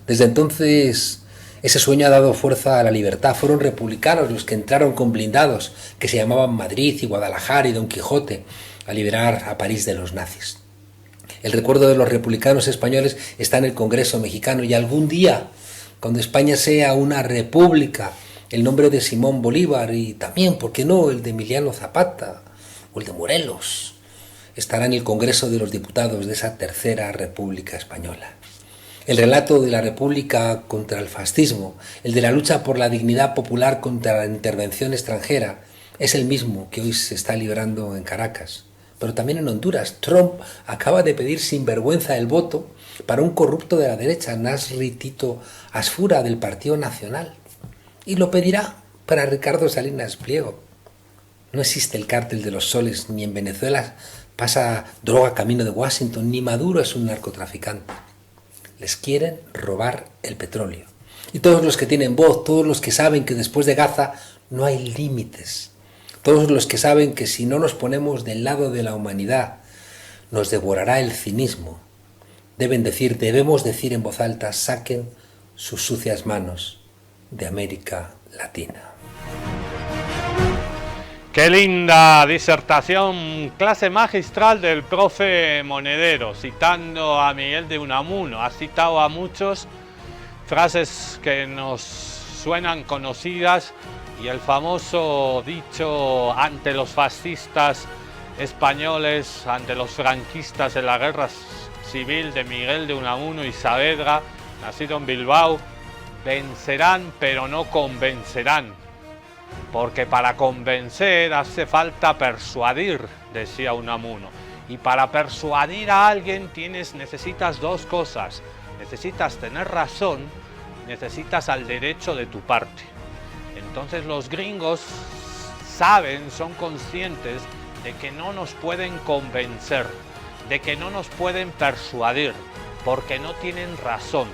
Desde entonces Ese sueño ha dado fuerza a la libertad. Fueron republicanos los que entraron con blindados, que se llamaban Madrid y Guadalajara y Don Quijote, a liberar a París de los nazis. El recuerdo de los republicanos españoles está en el Congreso mexicano, y algún día, cuando España sea una república, el nombre de Simón Bolívar y también, ¿por qué no?, el de Emiliano Zapata o el de Morelos estará en el Congreso de los Diputados de esa tercera república española. El relato de la república contra el fascismo, el de la lucha por la dignidad popular contra la intervención extranjera, es el mismo que hoy se está librando en Caracas. Pero también en Honduras. Trump acaba de pedir sin vergüenza el voto para un corrupto de la derecha, Nasri Tito Asfura, del Partido Nacional. Y lo pedirá para Ricardo Salinas Pliego. No existe el cártel de los soles, ni en Venezuela pasa droga camino de Washington, ni Maduro es un narcotraficante. Les quieren robar el petróleo. Y todos los que tienen voz, todos los que saben que después de Gaza no hay límites, todos los que saben que si no nos ponemos del lado de la humanidad, nos devorará el cinismo, debemos decir en voz alta: saquen sus sucias manos de América Latina. Qué linda disertación, clase magistral del profe Monedero, citando a Miguel de Unamuno. Ha citado a muchos, frases que nos suenan conocidas, y el famoso dicho ante los fascistas españoles, ante los franquistas en la guerra civil, de Miguel de Unamuno y Saavedra, nacido en Bilbao: vencerán pero no convencerán, porque para convencer hace falta persuadir, decía Unamuno, y para persuadir a alguien necesitas dos cosas: necesitas tener razón, necesitas al derecho de tu parte. Entonces los gringos saben, son conscientes de que no nos pueden convencer, de que no nos pueden persuadir, porque no tienen razón,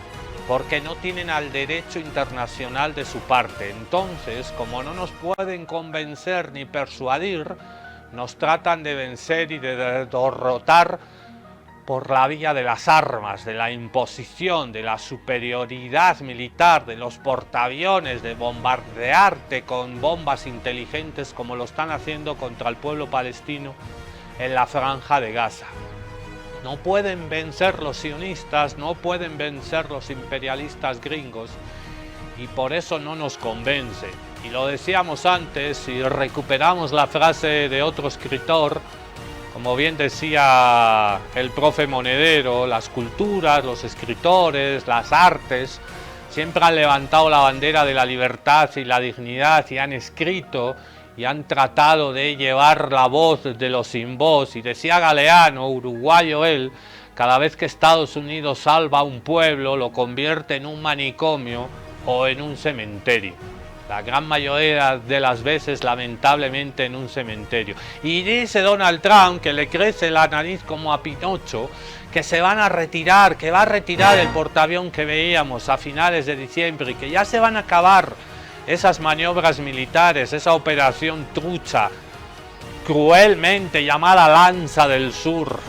porque no tienen al derecho internacional de su parte. Entonces, como no nos pueden convencer ni persuadir, nos tratan de vencer y de derrotar por la vía de las armas, de la imposición, de la superioridad militar, de los portaaviones, de bombardearte con bombas inteligentes, como lo están haciendo contra el pueblo palestino en la franja de Gaza. No pueden vencer los sionistas, no pueden vencer los imperialistas gringos, y por eso no nos convence. Y lo decíamos antes, si recuperamos la frase de otro escritor, como bien decía el profe Monedero, las culturas, los escritores, las artes, siempre han levantado la bandera de la libertad y la dignidad, y han escrito y han tratado de llevar la voz de los sin voz. Y decía Galeano, uruguayo él, cada vez que Estados Unidos salva a un pueblo, lo convierte en un manicomio o en un cementerio. La gran mayoría de las veces, lamentablemente, en un cementerio. Y dice Donald Trump, que le crece la nariz como a Pinocho, que se van a retirar, que va a retirar el portaavión que veíamos a finales de diciembre, y que ya se van a acabar esas maniobras militares, esa operación trucha, cruelmente llamada Lanza del Sur.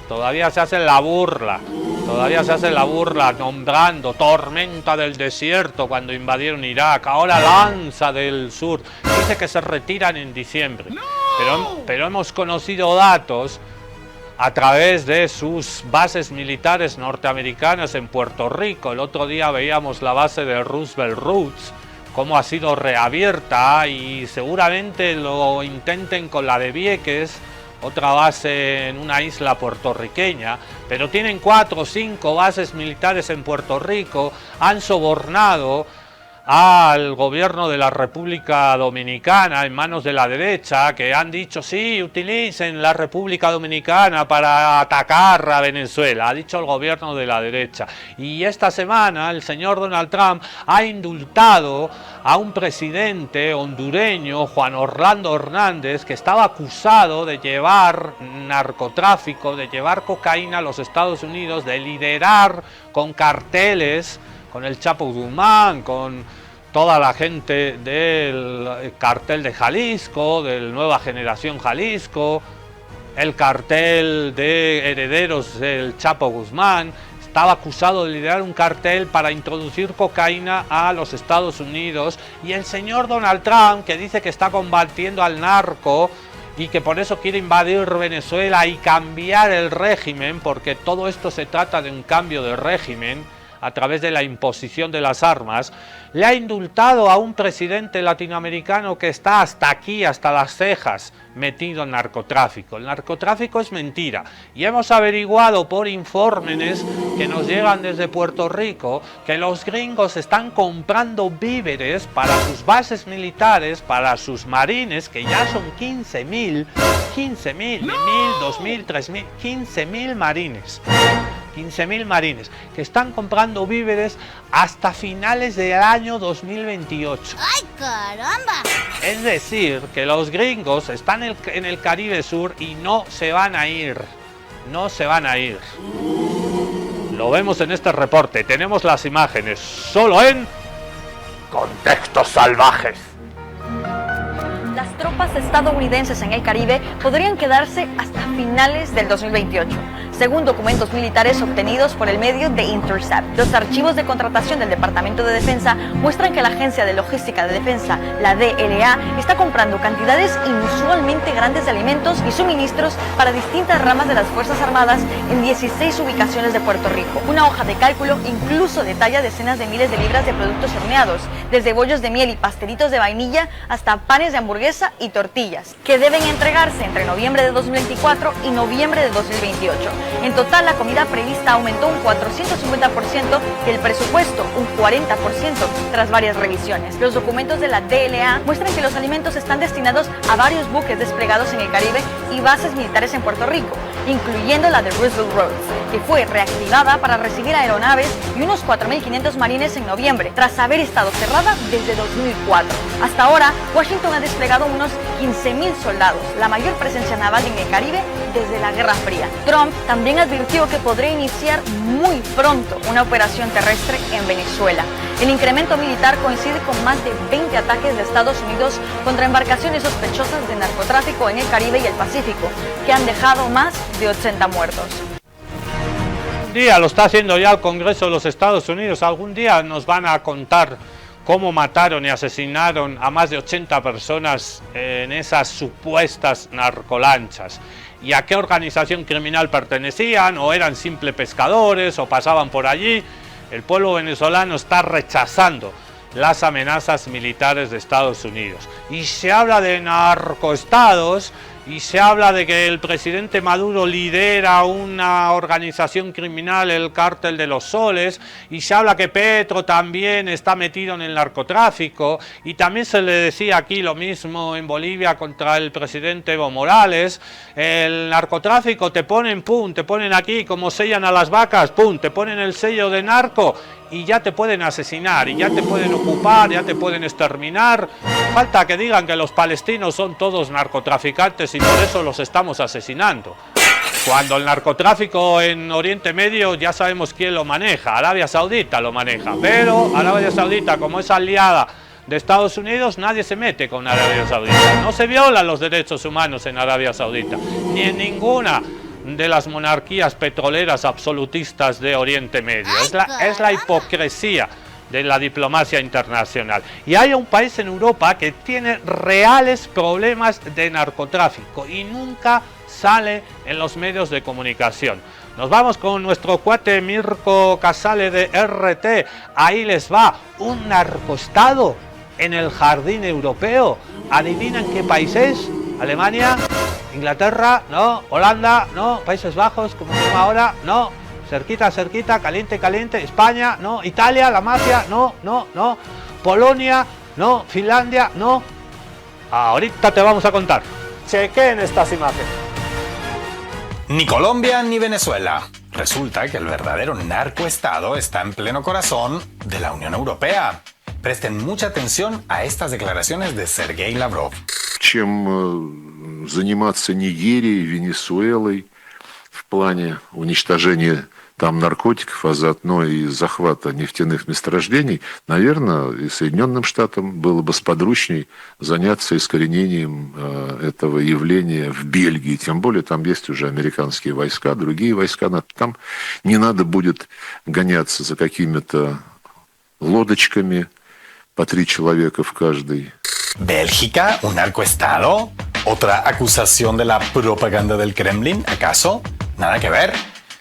Todavía se hace la burla. Todavía se hace la burla nombrando tormenta del desierto cuando invadieron Irak. Ahora Lanza del Sur. Dice que se retiran en diciembre. Pero hemos conocido datos a través de sus bases militares norteamericanas en Puerto Rico. El otro día veíamos la base de Roosevelt Roads, cómo ha sido reabierta, y seguramente lo intenten con la de Vieques, otra base en una isla puertorriqueña. Pero tienen 4 o 5 bases militares en Puerto Rico. Han sobornado al gobierno de la República Dominicana en manos de la derecha, que han dicho: sí, utilicen la República Dominicana para atacar a Venezuela. Ha dicho el gobierno de la derecha. Y esta semana el señor Donald Trump ha indultado a un presidente hondureño, Juan Orlando Hernández, que estaba acusado de llevar narcotráfico, de llevar cocaína a los Estados Unidos, de liderar con carteles, con el Chapo Guzmán, con toda la gente del cartel de Jalisco, del Nueva Generación Jalisco, el cartel de herederos del Chapo Guzmán. estaba acusado de liderar un cartel para introducir cocaína a los Estados Unidos, y el señor Donald Trump, que dice que está combatiendo al narco y que por eso quiere invadir Venezuela y cambiar el régimen, porque todo esto se trata de un cambio de régimen a través de la imposición de las armas, le ha indultado a un presidente latinoamericano que está hasta aquí, hasta las cejas, metido en narcotráfico. El narcotráfico es mentira, y hemos averiguado por informes que nos llegan desde Puerto Rico que los gringos están comprando víveres para sus bases militares, para sus marines, que ya son 15.000, 1.000, 2.000, 3.000, 15.000 marines. 15.000 marines que están comprando víveres hasta finales del año 2028. ¡Ay, caramba! Es decir, que los gringos están en el Caribe Sur y no se van a ir. No se van a ir. Lo vemos en este reporte. Tenemos las imágenes solo en Contextos Salvajes. Las tropas estadounidenses en el Caribe podrían quedarse hasta finales del 2028, según documentos militares obtenidos por el medio de Intercept. Los archivos de contratación del Departamento de Defensa muestran que la Agencia de Logística de Defensa, la DLA, está comprando cantidades inusualmente grandes de alimentos y suministros para distintas ramas de las Fuerzas Armadas en 16 ubicaciones de Puerto Rico. Una hoja de cálculo incluso detalla decenas de miles de libras de productos horneados, desde bollos de miel y pastelitos de vainilla hasta panes de hamburguesa y tortillas, que deben entregarse entre noviembre de 2024 y noviembre de 2028. En total, la comida prevista aumentó un 450% y el presupuesto un 40% tras varias revisiones. Los documentos de la DLA muestran que los alimentos están destinados a varios buques desplegados en el Caribe y bases militares en Puerto Rico, incluyendo la de Roosevelt Roads, que fue reactivada para recibir aeronaves y unos 4.500 marines en noviembre, tras haber estado cerrada desde 2004. Hasta ahora, Washington ha desplegado unos 15.000 soldados, la mayor presencia naval en el Caribe desde la Guerra Fría. Trump también advirtió que podría iniciar muy pronto una operación terrestre en Venezuela. El incremento militar coincide con más de 20 ataques de Estados Unidos contra embarcaciones sospechosas de narcotráfico en el Caribe y el Pacífico, que han dejado más de 80 muertos. Un día lo está haciendo ya el Congreso de los Estados Unidos. Algún día nos van a contar cómo mataron y asesinaron a más de 80 personas en esas supuestas narcolanchas, y a qué organización criminal pertenecían, o eran simples pescadores, o pasaban por allí. El pueblo venezolano está rechazando las amenazas militares de Estados Unidos. Y se habla de narcoestados, y se habla de que el presidente Maduro lidera una organización criminal, el Cártel de los Soles, y se habla que Petro también está metido en el narcotráfico, y también se le decía aquí lo mismo en Bolivia contra el presidente Evo Morales. El narcotráfico, te ponen, pum, te ponen aquí, como sellan a las vacas, pum, te ponen el sello de narco, y ya te pueden asesinar, y ya te pueden ocupar, ya te pueden exterminar. Falta que digan que los palestinos son todos narcotraficantes y por eso los estamos asesinando. Cuando el narcotráfico en Oriente Medio ya sabemos quién lo maneja, Arabia Saudita lo maneja, pero Arabia Saudita, como es aliada de Estados Unidos, nadie se mete con Arabia Saudita. No se violan los derechos humanos en Arabia Saudita, ni en ninguna de las monarquías petroleras absolutistas de Oriente Medio. Es la hipocresía de la diplomacia internacional. Y hay un país en Europa que tiene reales problemas de narcotráfico y nunca sale en los medios de comunicación. Nos vamos con nuestro cuate Mirko Casale de RT. Ahí les va, un narcoestado en el jardín europeo. ¿Adivinan qué país es? ¿Alemania? ¿Inglaterra? No. ¿Holanda? No. ¿Países Bajos? Como se llama ahora? No. Cerquita, cerquita, caliente, caliente. ¿España? No. ¿Italia? ¿La mafia? No, no, no. ¿Polonia? No. ¿Finlandia? No. Ahorita te vamos a contar. Chequen estas imágenes. Ni Colombia ni Venezuela. Resulta que el verdadero narcoestado está en pleno corazón de la Unión Europea. Presten mucha atención a estas declaraciones de Sergei Lavrov. Заниматься Нигерией, Венесуэлой в плане уничтожения там наркотиков, а заодно и захвата нефтяных месторождений, наверное, и Соединенным Штатам было бы сподручней заняться искоренением этого явления в Бельгии. Тем более там есть уже американские войска, другие войска. Там не надо будет гоняться за какими-то лодочками по 3 человека в каждой. ¿Bélgica, un narcoestado? ¿Otra acusación de la propaganda del Kremlin, acaso? Nada que ver.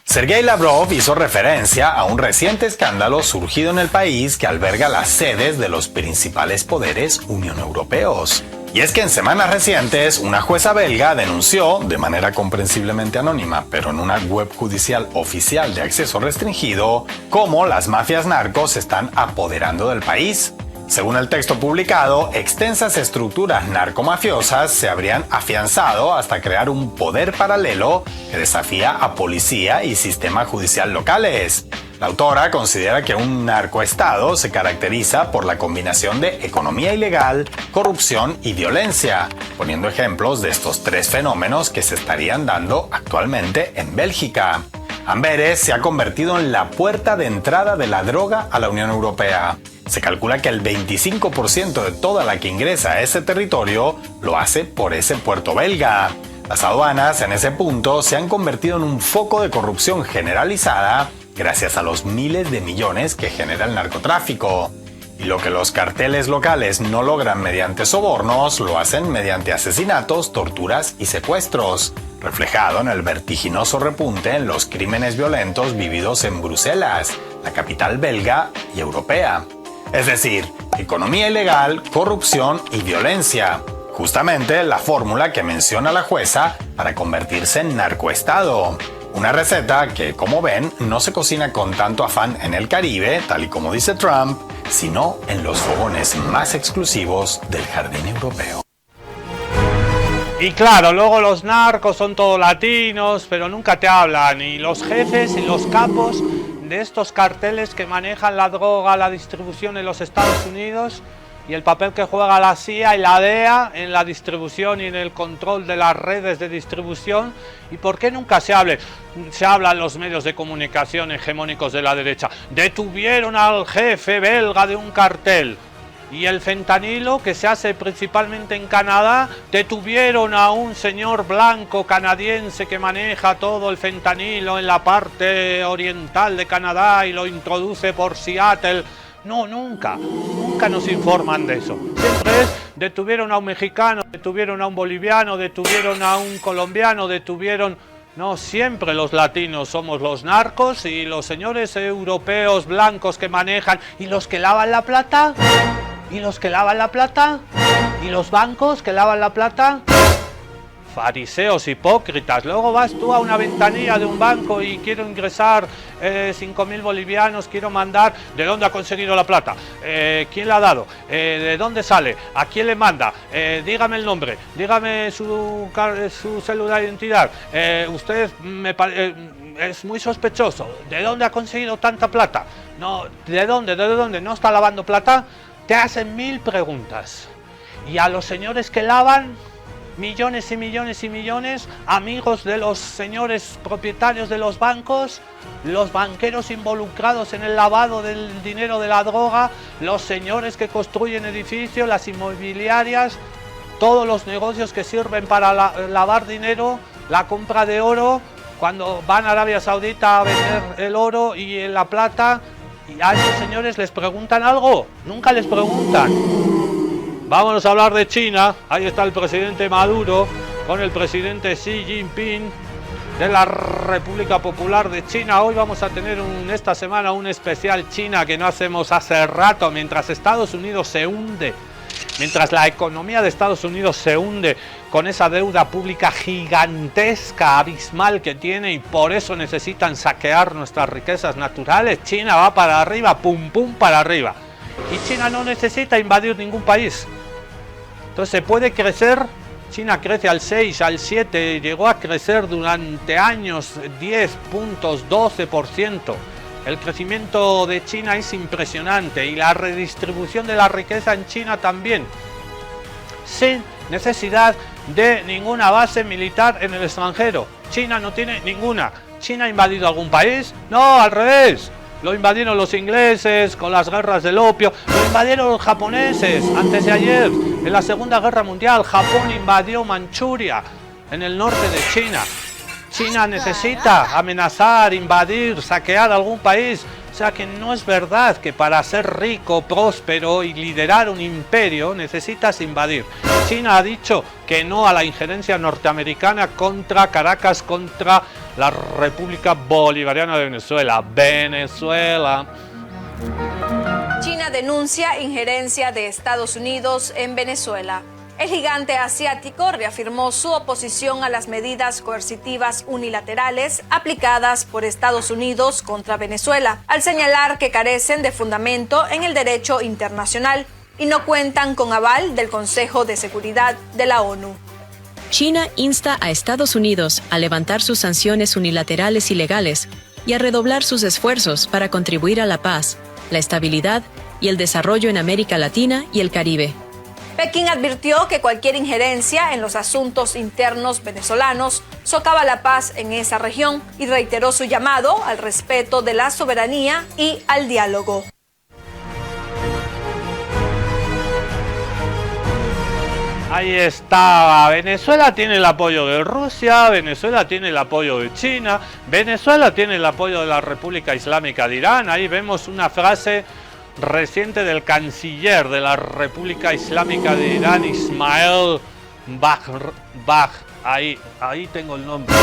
Sergei Lavrov hizo referencia a un reciente escándalo surgido en el país que alberga las sedes de los principales poderes Unión Europeos. Y es que en semanas recientes, una jueza belga denunció, de manera comprensiblemente anónima, pero en una web judicial oficial de acceso restringido, cómo las mafias narcos se están apoderando del país. Según el texto publicado, extensas estructuras narcomafiosas se habrían afianzado hasta crear un poder paralelo que desafía a policía y sistema judicial locales. La autora considera que un narcoestado se caracteriza por la combinación de economía ilegal, corrupción y violencia, poniendo ejemplos de estos 3 fenómenos que se estarían dando actualmente en Bélgica. Amberes se ha convertido en la puerta de entrada de la droga a la Unión Europea. Se calcula que el 25% de toda la que ingresa a ese territorio lo hace por ese puerto belga. Las aduanas en ese punto se han convertido en un foco de corrupción generalizada gracias a los miles de millones que genera el narcotráfico. Y lo que los carteles locales no logran mediante sobornos, lo hacen mediante asesinatos, torturas y secuestros, reflejado en el vertiginoso repunte en los crímenes violentos vividos en Bruselas, la capital belga y europea. Es decir, economía ilegal, corrupción y violencia. Justamente la fórmula que menciona la jueza para convertirse en narcoestado. Una receta que, como ven, no se cocina con tanto afán en el Caribe, tal y como dice Trump, sino en los fogones más exclusivos del jardín europeo. Y claro, luego los narcos son todos latinos, pero nunca te hablan, y los jefes y los capos de estos carteles que manejan la droga, la distribución en los Estados Unidos, y el papel que juega la CIA y la DEA en la distribución y en el control de las redes de distribución. ¿Y por qué nunca se habla en los medios de comunicación hegemónicos de la derecha? Detuvieron al jefe belga de un cartel. Y el fentanilo, que se hace principalmente en Canadá, detuvieron a un señor blanco canadiense que maneja todo el fentanilo en la parte oriental de Canadá y lo introduce por Seattle. No, nunca nos informan de eso. Siempre es, detuvieron a un mexicano, detuvieron a un boliviano, detuvieron a un colombiano, detuvieron... No, siempre los latinos somos los narcos y los señores europeos blancos que manejan. ¿Y los que lavan la plata? ¿Y los que lavan la plata? ¿Y los bancos que lavan la plata? Fariseos hipócritas. Luego vas tú a una ventanilla de un banco y quiero ingresar 5.000 bolivianos, quiero mandar. ¿De dónde ha conseguido la plata? ¿Quién la ha dado? ¿De dónde sale? ¿A quién le manda? Dígame el nombre, dígame su cédula de identidad. Usted es muy sospechoso. ¿De dónde ha conseguido tanta plata? No, ¿de dónde? ¿De dónde? ¿No está lavando plata? Te hacen 1000 preguntas. Y a los señores que lavan, millones y millones y millones, amigos de los señores propietarios de los bancos, los banqueros involucrados en el lavado del dinero de la droga, los señores que construyen edificios, las inmobiliarias, todos los negocios que sirven para lavar dinero, la compra de oro, cuando van a Arabia Saudita a vender el oro y la plata. ¿Y a esos señores les preguntan algo? Nunca les preguntan. Vámonos a hablar de China. Ahí está el presidente Maduro con el presidente Xi Jinping de la República Popular de China. Hoy vamos a tener esta semana un especial China que no hacemos hace rato, mientras Estados Unidos se hunde. Mientras la economía de Estados Unidos se hunde con esa deuda pública gigantesca, abismal que tiene, y por eso necesitan saquear nuestras riquezas naturales, China va para arriba, pum pum para arriba. Y China no necesita invadir ningún país. Entonces se puede crecer. China crece al 6, al 7, llegó a crecer durante años 10 puntos, 12%. El crecimiento de China es impresionante y la redistribución de la riqueza en China también, sin necesidad de ninguna base militar en el extranjero. China no tiene ninguna. ¿China ha invadido algún país? No, al revés. Lo invadieron los ingleses con las guerras del opio, lo invadieron los japoneses antes de ayer. En la Segunda Guerra Mundial, Japón invadió Manchuria, en el norte de China. China necesita amenazar, invadir, saquear algún país. O sea que no es verdad que para ser rico, próspero y liderar un imperio necesitas invadir. China ha dicho que no a la injerencia norteamericana contra Caracas, contra la República Bolivariana de Venezuela. Venezuela. China denuncia injerencia de Estados Unidos en Venezuela. El gigante asiático reafirmó su oposición a las medidas coercitivas unilaterales aplicadas por Estados Unidos contra Venezuela, al señalar que carecen de fundamento en el derecho internacional y no cuentan con aval del Consejo de Seguridad de la ONU. China insta a Estados Unidos a levantar sus sanciones unilaterales ilegales y a redoblar sus esfuerzos para contribuir a la paz, la estabilidad y el desarrollo en América Latina y el Caribe. Pekín advirtió que cualquier injerencia en los asuntos internos venezolanos socava la paz en esa región y reiteró su llamado al respeto de la soberanía y al diálogo. Ahí está, Venezuela tiene el apoyo de Rusia, Venezuela tiene el apoyo de China, Venezuela tiene el apoyo de la República Islámica de Irán. Ahí vemos una frase reciente del canciller de la República Islámica de Irán, Ismail ahí tengo el nombre,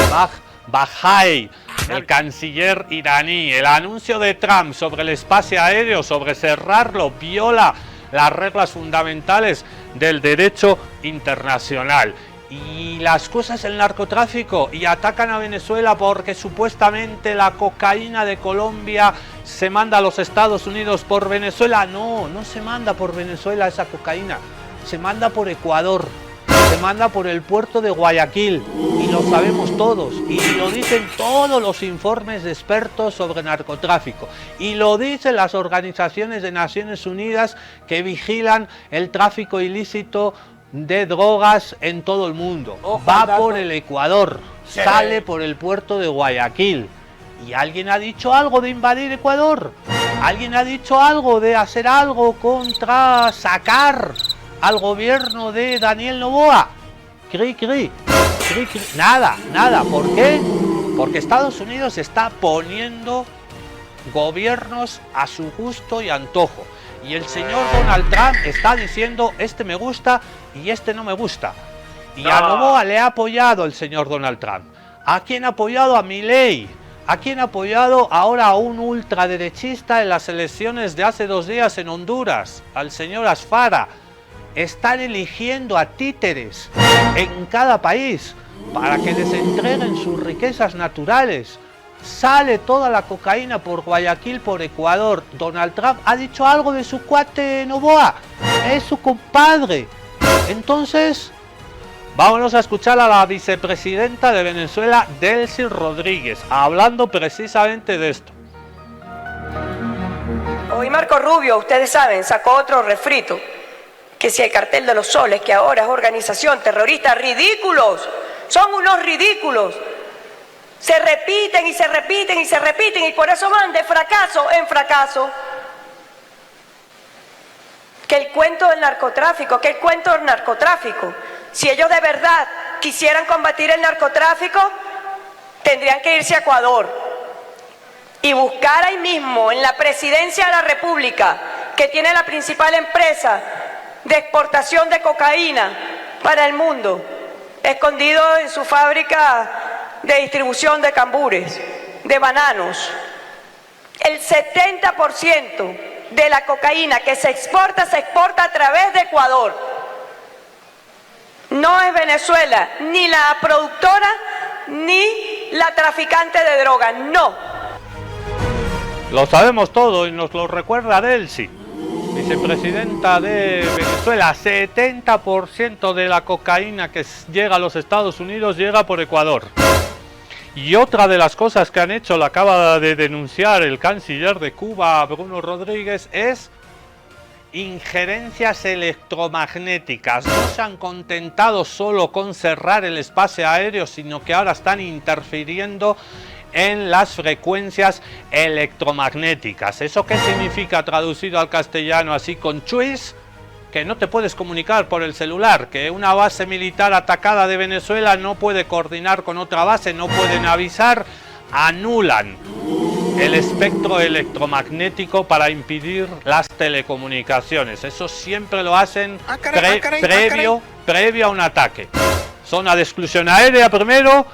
Baghai, el canciller iraní. El anuncio de Trump sobre el espacio aéreo, sobre cerrarlo, viola las reglas fundamentales del derecho internacional. Y las cosas del narcotráfico, y atacan a Venezuela porque supuestamente la cocaína de Colombia se manda a los Estados Unidos por Venezuela. No, no se manda por Venezuela esa cocaína, se manda por Ecuador, se manda por el puerto de Guayaquil, y lo sabemos todos, y lo dicen todos los informes de expertos sobre narcotráfico, y lo dicen las organizaciones de Naciones Unidas que vigilan el tráfico ilícito de drogas en todo el mundo. Va por el Ecuador, sale por el puerto de Guayaquil. ¿Y alguien ha dicho algo de invadir Ecuador? ¿Alguien ha dicho algo de hacer algo contra sacar al gobierno de Daniel Noboa? Cri, cri, cri, cri. Nada, nada. ¿Por qué? Porque Estados Unidos está poniendo gobiernos a su gusto y antojo. Y el señor Donald Trump está diciendo, este me gusta y este no me gusta. Y a Noboa le ha apoyado el señor Donald Trump. ¿A quién ha apoyado? A Milei. ¿A quién ha apoyado ahora a un ultraderechista en las elecciones de hace 2 días en Honduras? Al señor Asfara. Están eligiendo a títeres en cada país para que les entreguen sus riquezas naturales. Sale toda la cocaína por Guayaquil, por Ecuador. Donald Trump ha dicho algo de su cuate Noboa. Es su compadre. Entonces, vámonos a escuchar a la vicepresidenta de Venezuela, Delcy Rodríguez, hablando precisamente de esto. Hoy Marco Rubio, ustedes saben, sacó otro refrito. Que si el Cartel de los Soles, que ahora es organización terrorista, ridículos. Son unos ridículos. Se repiten y se repiten y se repiten y por eso van de fracaso en fracaso. Que el cuento del narcotráfico, que el cuento del narcotráfico. Si ellos de verdad quisieran combatir el narcotráfico, tendrían que irse a Ecuador y buscar ahí mismo, en la presidencia de la República, que tiene la principal empresa de exportación de cocaína para el mundo, escondido en su fábrica de distribución de cambures, de bananos. El 70% de la cocaína que se exporta a través de Ecuador. No es Venezuela ni la productora ni la traficante de drogas, no. Lo sabemos todo y nos lo recuerda Delcy, vicepresidenta de Venezuela. 70% de la cocaína que llega a los Estados Unidos llega por Ecuador. Y otra de las cosas que han hecho, la acaba de denunciar el canciller de Cuba, Bruno Rodríguez, es injerencias electromagnéticas. No se han contentado solo con cerrar el espacio aéreo, sino que ahora están interfiriendo en las frecuencias electromagnéticas. ¿Eso qué significa traducido al castellano así con chuis? Que no te puedes comunicar por el celular, que una base militar atacada de Venezuela no puede coordinar con otra base, no pueden avisar, anulan el espectro electromagnético para impedir las telecomunicaciones. Eso siempre lo hacen previo a un ataque. Zona de exclusión aérea primero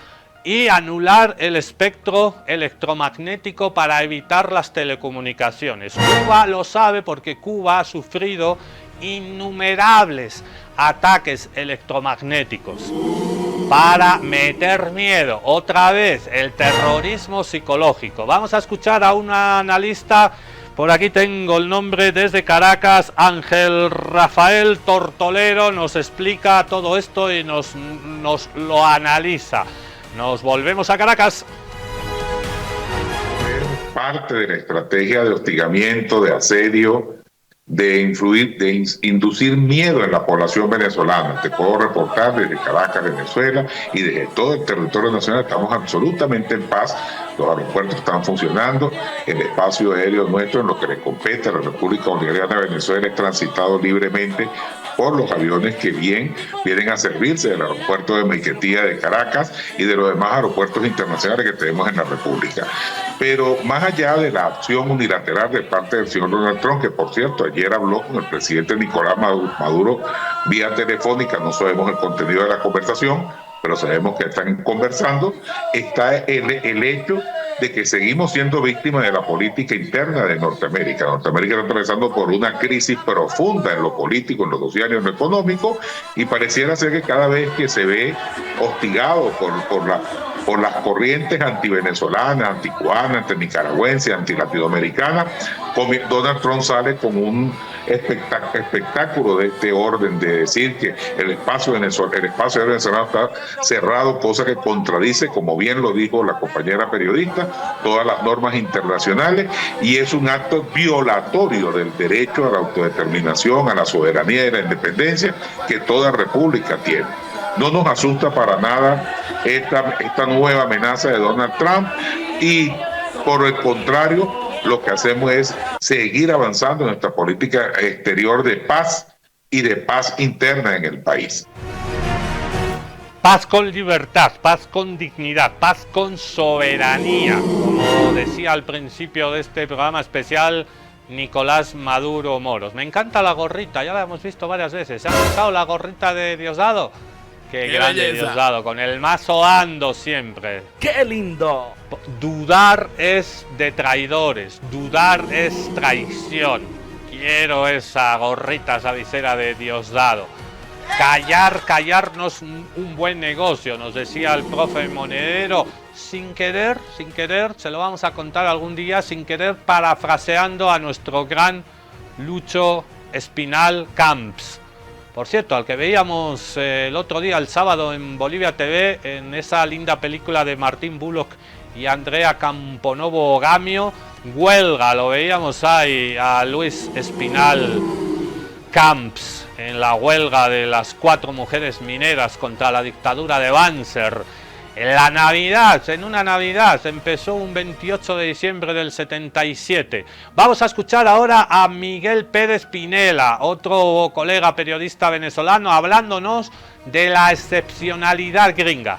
y anular el espectro electromagnético para evitar las telecomunicaciones. Cuba lo sabe porque Cuba ha sufrido innumerables ataques electromagnéticos para meter miedo. Otra vez, el terrorismo psicológico. Vamos a escuchar a un analista, por aquí tengo el nombre, desde Caracas, Ángel Rafael Tortolero, nos explica todo esto y nos lo analiza. Nos volvemos a Caracas. Parte de la estrategia de hostigamiento, de asedio, de inducir miedo en la población venezolana. Te puedo reportar desde Caracas, Venezuela, y desde todo el territorio nacional estamos absolutamente en paz. Los aeropuertos están funcionando, el espacio aéreo nuestro, en lo que le compete a la República Bolivariana de Venezuela, es transitado libremente por los aviones que vienen a servirse del aeropuerto de Maiquetía de Caracas y de los demás aeropuertos internacionales que tenemos en la República. Pero más allá de la acción unilateral de parte del señor Donald Trump, que por cierto ayer habló con el presidente Nicolás Maduro vía telefónica, no sabemos el contenido de la conversación, pero sabemos que están conversando, está el hecho de que seguimos siendo víctimas de la política interna de Norteamérica. Norteamérica está atravesando por una crisis profunda en lo político, en lo social y en lo económico, y pareciera ser que cada vez que se ve hostigado por las corrientes antivenezolanas, anticubanas, antinicaragüenses, antilatinoamericanas, Donald Trump sale con un espectáculo de este orden, de decir que el espacio venezolano está cerrado, cosa que contradice, como bien lo dijo la compañera periodista, todas las normas internacionales, y es un acto violatorio del derecho a la autodeterminación, a la soberanía y a la independencia que toda república tiene. No nos asusta para nada esta nueva amenaza de Donald Trump, y por el contrario, lo que hacemos es seguir avanzando en nuestra política exterior de paz y de paz interna en el país. Paz con libertad, paz con dignidad, paz con soberanía, como decía al principio de este programa especial Nicolás Maduro Moros. Me encanta la gorrita, ya la hemos visto varias veces. ¿Se ha gustado la gorrita de Diosdado? Qué grande belleza. Diosdado, con el mazo ando siempre. ¡Qué lindo! Dudar es de traidores, dudar es traición. Quiero esa gorrita, esa visera de Diosdado. Callar no es un buen negocio, nos decía el profe Monedero. Sin querer, se lo vamos a contar algún día, sin querer, parafraseando a nuestro gran Lucho Espinal Camps. Por cierto, al que veíamos el otro día, el sábado, en Bolivia TV, en esa linda película de Martín Bullock y Andrea Camponovo Gamio, Huelga, lo veíamos ahí a Luis Espinal Camps en la huelga de las 4 mujeres mineras contra la dictadura de Banzer. En la Navidad, en una Navidad, empezó un 28 de diciembre del 77. Vamos a escuchar ahora a Miguel Pérez Pinela, otro colega periodista venezolano, hablándonos de la excepcionalidad gringa.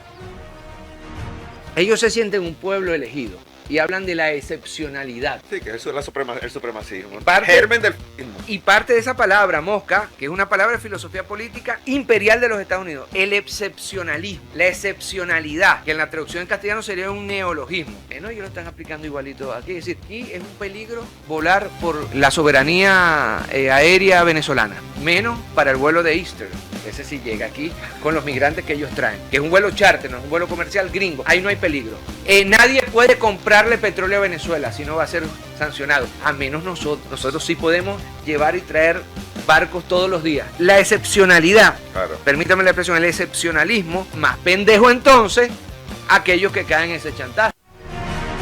Ellos se sienten un pueblo elegido y hablan de la excepcionalidad. Sí, que eso es el supremacismo. Germen del fascismo. Y parte de esa palabra, mosca, que es una palabra de filosofía política imperial de los Estados Unidos, el excepcionalismo, la excepcionalidad, que en la traducción en castellano sería un neologismo. No, ellos lo están aplicando igualito aquí. Es decir, aquí es un peligro volar por la soberanía aérea venezolana, menos para el vuelo de Easter. Ese sí llega aquí con los migrantes que ellos traen, que es un vuelo charter, no es un vuelo comercial gringo. Ahí no hay peligro. Nadie puede comprarle petróleo a Venezuela, si no va a ser sancionado. A menos nosotros. Nosotros sí podemos llevar y traer barcos todos los días. La excepcionalidad, claro. Permítame la expresión, el excepcionalismo, más pendejo entonces, aquellos que caen en ese chantaje.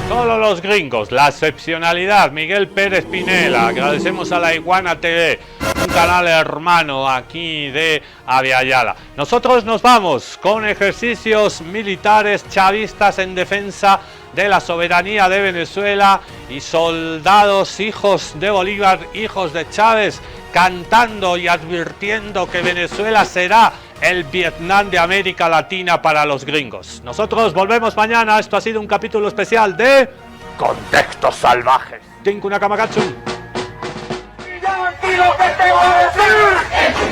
Solo los gringos, la excepcionalidad. Miguel Pérez Pinela, agradecemos a la Iguana TV, un canal hermano aquí de Aviala. Nosotros nos vamos con ejercicios militares chavistas en defensa de la soberanía de Venezuela y soldados hijos de Bolívar, hijos de Chávez, cantando y advirtiendo que Venezuela será el Vietnam de América Latina para los gringos. Nosotros volvemos mañana. Esto ha sido un capítulo especial de Contextos Salvajes. Tinkuna Kamakachu. Y yo aquí lo que te voy a decir